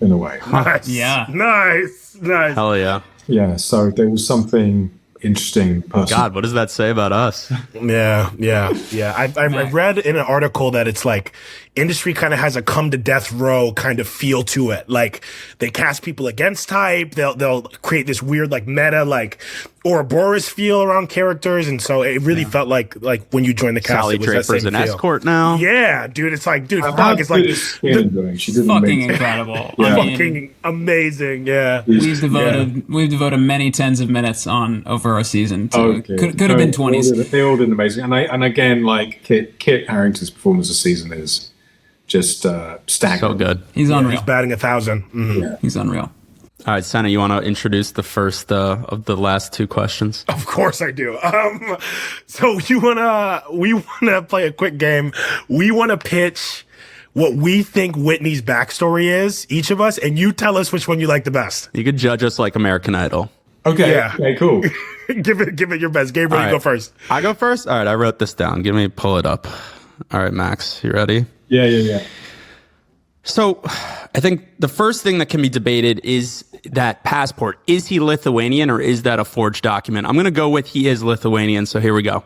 Speaker 8: in a way.
Speaker 4: Nice.
Speaker 5: Yeah.
Speaker 4: Nice.
Speaker 3: Hell yeah.
Speaker 8: Yeah. So there was something interesting.
Speaker 3: God, what does that say about us?
Speaker 4: Yeah. I read in an article that it's like Industry kind of has a come to death row kind of feel to it. Like they cast people against type. They'll create this weird like meta like Ouroboros feel around characters, and so it really felt like when you joined the cast,
Speaker 3: Sally
Speaker 4: it was
Speaker 3: Draper's
Speaker 4: that same
Speaker 3: an
Speaker 4: feel.
Speaker 3: escort now.
Speaker 4: Yeah, dude. It's like, dude, fuck. It's like
Speaker 8: she did
Speaker 5: fucking incredible.
Speaker 4: fucking amazing. Yeah.
Speaker 5: We've devoted many tens of minutes over a season. Could have been 20s.
Speaker 8: They all did amazing, and again, like Kit Harington's performance this season is just staggering.
Speaker 3: So good.
Speaker 5: He's unreal.
Speaker 4: He's batting 1,000. Mm-hmm.
Speaker 8: Yeah.
Speaker 5: He's unreal.
Speaker 3: All right, Sena, you want to introduce the first of the last two questions?
Speaker 4: Of course I do. So we wanna play a quick game. We wanna pitch what we think Whitney's backstory is, each of us, and you tell us which one you like the best.
Speaker 3: You could judge us like American Idol.
Speaker 8: Okay.
Speaker 4: Yeah.
Speaker 8: Okay. Cool.
Speaker 4: give it your best. Gabriel, you go first.
Speaker 3: I go first? All right, I wrote this down. Pull it up. All right, Max, you ready?
Speaker 8: Yeah.
Speaker 3: So I think the first thing that can be debated is that passport. Is he Lithuanian or is that a forged document? I'm going to go with he is Lithuanian, so here we go.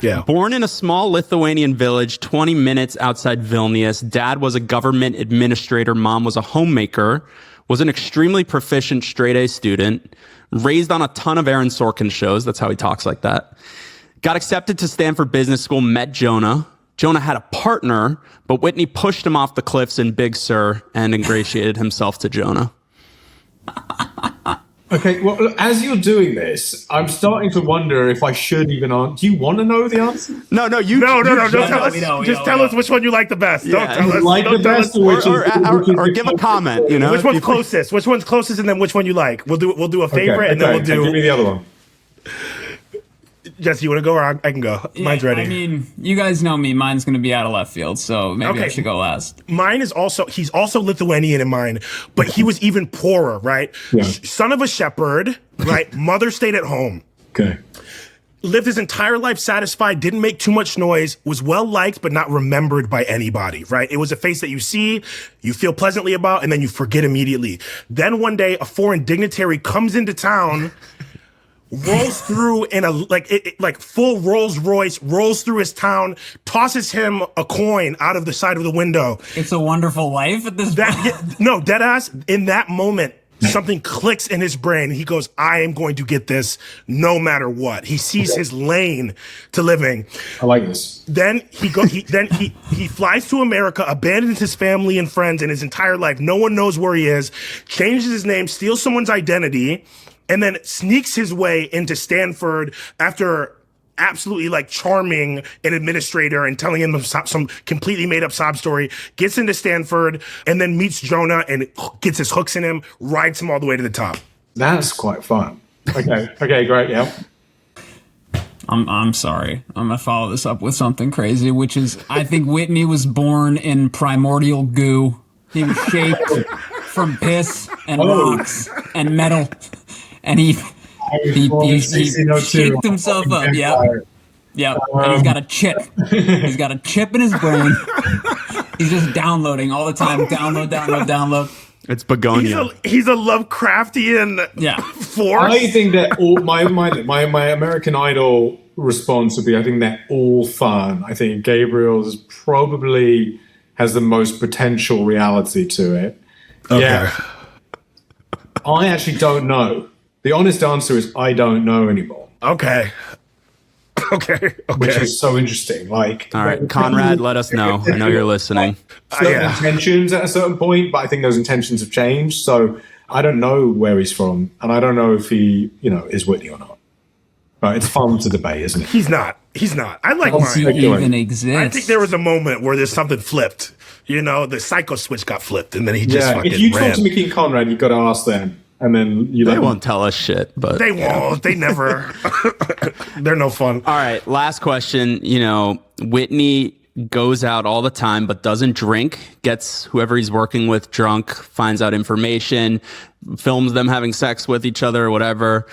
Speaker 4: Yeah.
Speaker 3: Born in a small Lithuanian village 20 minutes outside Vilnius, dad was a government administrator, mom was a homemaker, was an extremely proficient straight-A student, raised on a ton of Aaron Sorkin shows, that's how he talks like that, got accepted to Stanford Business School, met Jonah. Jonah had a partner, but Whitney pushed him off the cliffs in Big Sur and ingratiated himself to Jonah.
Speaker 8: Okay, well, look, as you're doing this, I'm starting to wonder if I should even answer. Do you want to know the answer?
Speaker 3: No.
Speaker 4: Don't tell us. Just tell us which one you like the best. Don't tell us.
Speaker 8: Like the best,
Speaker 3: or give a comment.
Speaker 4: Which one's closest? Which one's closest, and then which one you like. We'll do a favorite, and then we'll do.
Speaker 8: Give me the other one.
Speaker 4: Jesse, you want to go or I can go? Mine's ready.
Speaker 5: I mean, you guys know me. Mine's going to be out of left field, so maybe I should go last.
Speaker 4: Mine is he's also Lithuanian in mine, but he was even poorer, right?
Speaker 8: Yeah.
Speaker 4: Son of a shepherd, right? Mother stayed at home.
Speaker 8: Okay.
Speaker 4: Lived his entire life satisfied, didn't make too much noise, was well liked, but not remembered by anybody, right? It was a face that you see, you feel pleasantly about, and then you forget immediately. Then one day, a foreign dignitary comes into town, rolls through in a full Rolls Royce, rolls through his town, tosses him a coin out of the side of the window.
Speaker 5: It's a Wonderful Life at this point.
Speaker 4: No, deadass. In that moment, something clicks in his brain. He goes, I am going to get this no matter what. He sees his lane to living.
Speaker 8: I like this.
Speaker 4: Then he flies to America, abandons his family and friends and his entire life. No one knows where he is, changes his name, steals someone's identity, and then sneaks his way into Stanford after absolutely charming an administrator and telling him some completely made up sob story, gets into Stanford and then meets Jonah and gets his hooks in him, rides him all the way to the top.
Speaker 8: That's quite fun. Okay, great, yeah.
Speaker 5: I'm sorry. I'm going to follow this up with something crazy, which is I think Whitney was born in primordial goo. He was shaped from piss and rocks and metal. And he shaped himself up, yeah. Yeah, and he's got a chip. He's got a chip in his brain. He's just downloading all the time. Download.
Speaker 3: It's begonia.
Speaker 4: He's a Lovecraftian force.
Speaker 8: I think that all my American Idol response would be, I think they're all fun. I think Gabriel's probably has the most potential reality to it.
Speaker 4: Okay.
Speaker 8: Yeah. I actually don't know. The honest answer is I don't know anymore.
Speaker 4: Okay.
Speaker 8: Which is so interesting. Like,
Speaker 3: All right, Conrad, let us know. I know you're listening.
Speaker 8: Certain intentions at a certain point, but I think those intentions have changed. So I don't know where he's from, and I don't know if he, is Whitney or not. But it's fun to debate, isn't it?
Speaker 4: He's not. I like
Speaker 5: Does he
Speaker 4: mine.
Speaker 5: even exist?
Speaker 4: I think there was a moment where there's something flipped. The psycho switch got flipped, and then he just fucking
Speaker 8: if you
Speaker 4: ran.
Speaker 8: talk to Mickey and Conrad, you've got to ask them. And then
Speaker 3: They won't tell us shit, but
Speaker 4: They won't. They never. They're no fun.
Speaker 3: All right, last question. Whitney goes out all the time, but doesn't drink, gets whoever he's working with drunk, finds out information, films them having sex with each other or whatever.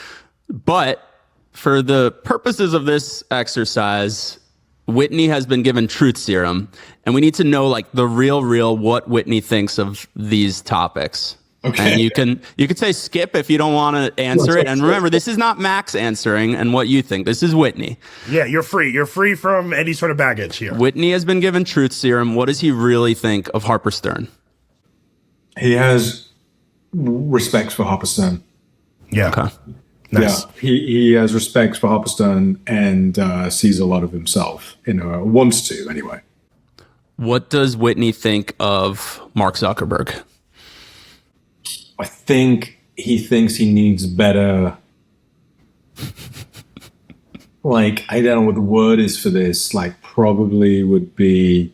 Speaker 3: But for the purposes of this exercise, Whitney has been given truth serum, and we need to know the real what Whitney thinks of these topics. Okay. And you could say skip if you don't want to answer it. And remember, this is not Max answering and what you think. This is Whitney.
Speaker 4: Yeah, you're free. You're free from any sort of baggage here.
Speaker 3: Whitney has been given truth serum. What does he really think of Harper Stern?
Speaker 8: He has respect for Harper Stern.
Speaker 4: Yeah.
Speaker 3: Okay.
Speaker 4: Nice.
Speaker 8: Yeah, he has respect for Harper Stern and sees a lot of himself, wants to anyway.
Speaker 3: What does Whitney think of Mark Zuckerberg?
Speaker 8: I think he thinks he needs better. I don't know what the word is for this. Probably would be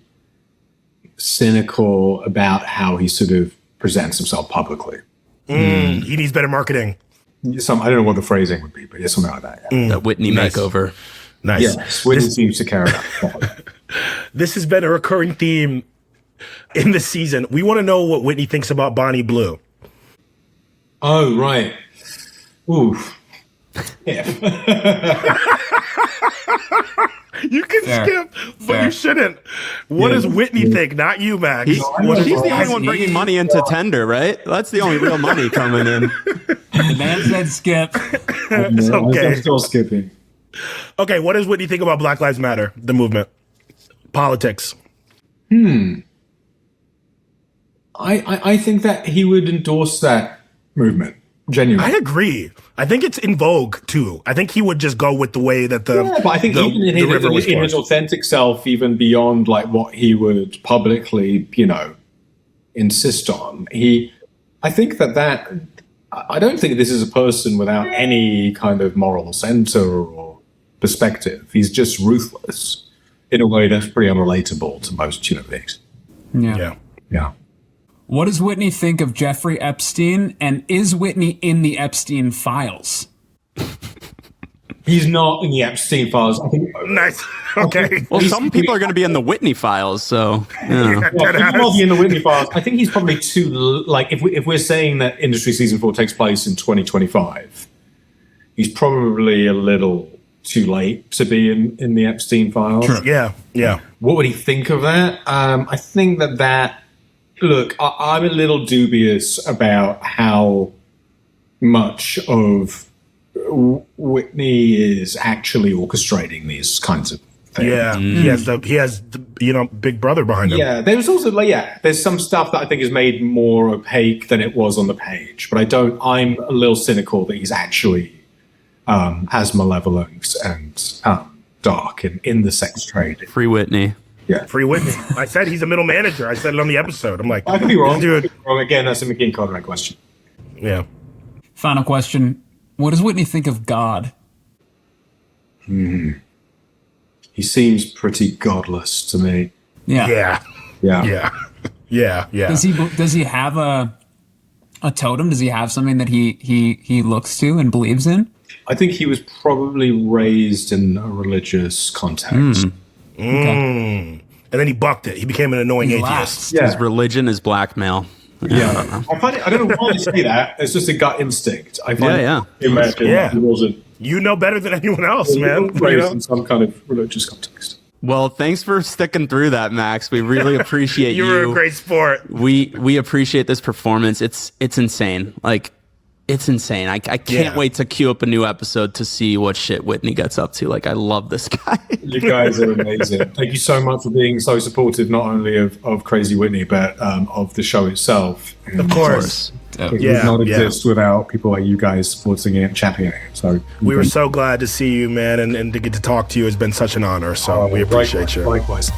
Speaker 8: cynical about how he sort of presents himself publicly.
Speaker 4: He needs better marketing.
Speaker 8: I don't know what the phrasing would be, but yeah, something like that. Yeah.
Speaker 3: The Whitney makeover.
Speaker 4: Nice.
Speaker 8: Yes, Whitney seems to care about that.
Speaker 4: This has been a recurring theme in the season. We want to know what Whitney thinks about Bonnie Blue.
Speaker 8: Oh, right. Ooh. Yeah.
Speaker 4: You can skip, but you shouldn't. What does Whitney think? Not you, Max.
Speaker 3: She's the only one bringing money into Tender, right? That's the only real money coming in.
Speaker 5: The man said skip.
Speaker 4: It's okay.
Speaker 8: I'm still skipping.
Speaker 4: Okay, what does Whitney think about Black Lives Matter, the movement? Politics.
Speaker 8: I think that he would endorse that movement. Genuinely.
Speaker 4: I agree. I think it's in vogue too. I think he would just go with the way that but
Speaker 8: I think even in his authentic self, even beyond what he would publicly, insist on, I think that I don't think this is a person without any kind of moral center or perspective. He's just ruthless in a way that's pretty unrelatable to most human beings. Yeah.
Speaker 5: What does Whitney think of Jeffrey Epstein, and is Whitney in the Epstein files?
Speaker 8: He's not in the Epstein files. I think.
Speaker 4: Nice. Okay.
Speaker 3: Well, some people are going to be in the Whitney files, so. Yeah.
Speaker 8: Well, he might be in the Whitney files. I think he's probably too. If we're saying that Industry Season 4 takes place in 2025, he's probably a little too late to be in the Epstein files.
Speaker 4: Sure. Yeah.
Speaker 8: What would he think of that? I think that. Look, I'm a little dubious about how much of Whitney is actually orchestrating these kinds of things.
Speaker 4: Yeah, he has the Big Brother behind him.
Speaker 8: Yeah, there's also there's some stuff that I think is made more opaque than it was on the page. But I'm a little cynical that he's actually as malevolent and dark in the sex trade.
Speaker 3: Free Whitney.
Speaker 8: Yeah.
Speaker 4: Free Whitney. I said he's a middle manager. I said it on the episode. I'm like,
Speaker 8: I could be wrong.
Speaker 4: Dude.
Speaker 8: Again, that's a McKean Conrad question.
Speaker 4: Yeah.
Speaker 5: Final question. What does Whitney think of God?
Speaker 8: He seems pretty godless to me.
Speaker 5: Yeah. Does he have a totem? Does he have something that he looks to and believes in?
Speaker 8: I think he was probably raised in a religious context.
Speaker 5: Okay.
Speaker 4: And then he bucked it. He became an annoying atheist.
Speaker 3: His religion is blackmail.
Speaker 8: Yeah, I find it. I don't know why they say that. It's just a gut instinct. I find imagine he wasn't.
Speaker 4: You know better than anyone else, man.
Speaker 8: Raised in some kind of religious context.
Speaker 3: Well, thanks for sticking through that, Max. We really appreciate you.
Speaker 4: You were a great sport.
Speaker 3: We appreciate this performance. It's insane. Like, it's insane. I can't wait to queue up a new episode to see what shit Whitney gets up to. Like, I love this guy.
Speaker 8: You guys are amazing. Thank you so much for being so supportive, not only of Crazy Whitney, but of the show itself.
Speaker 4: Of course.
Speaker 8: It would not exist without people like you guys supporting it and championing it. So
Speaker 4: we were so glad to see you, man, and to get to talk to you has been such an honor. So we appreciate you.
Speaker 8: Likewise.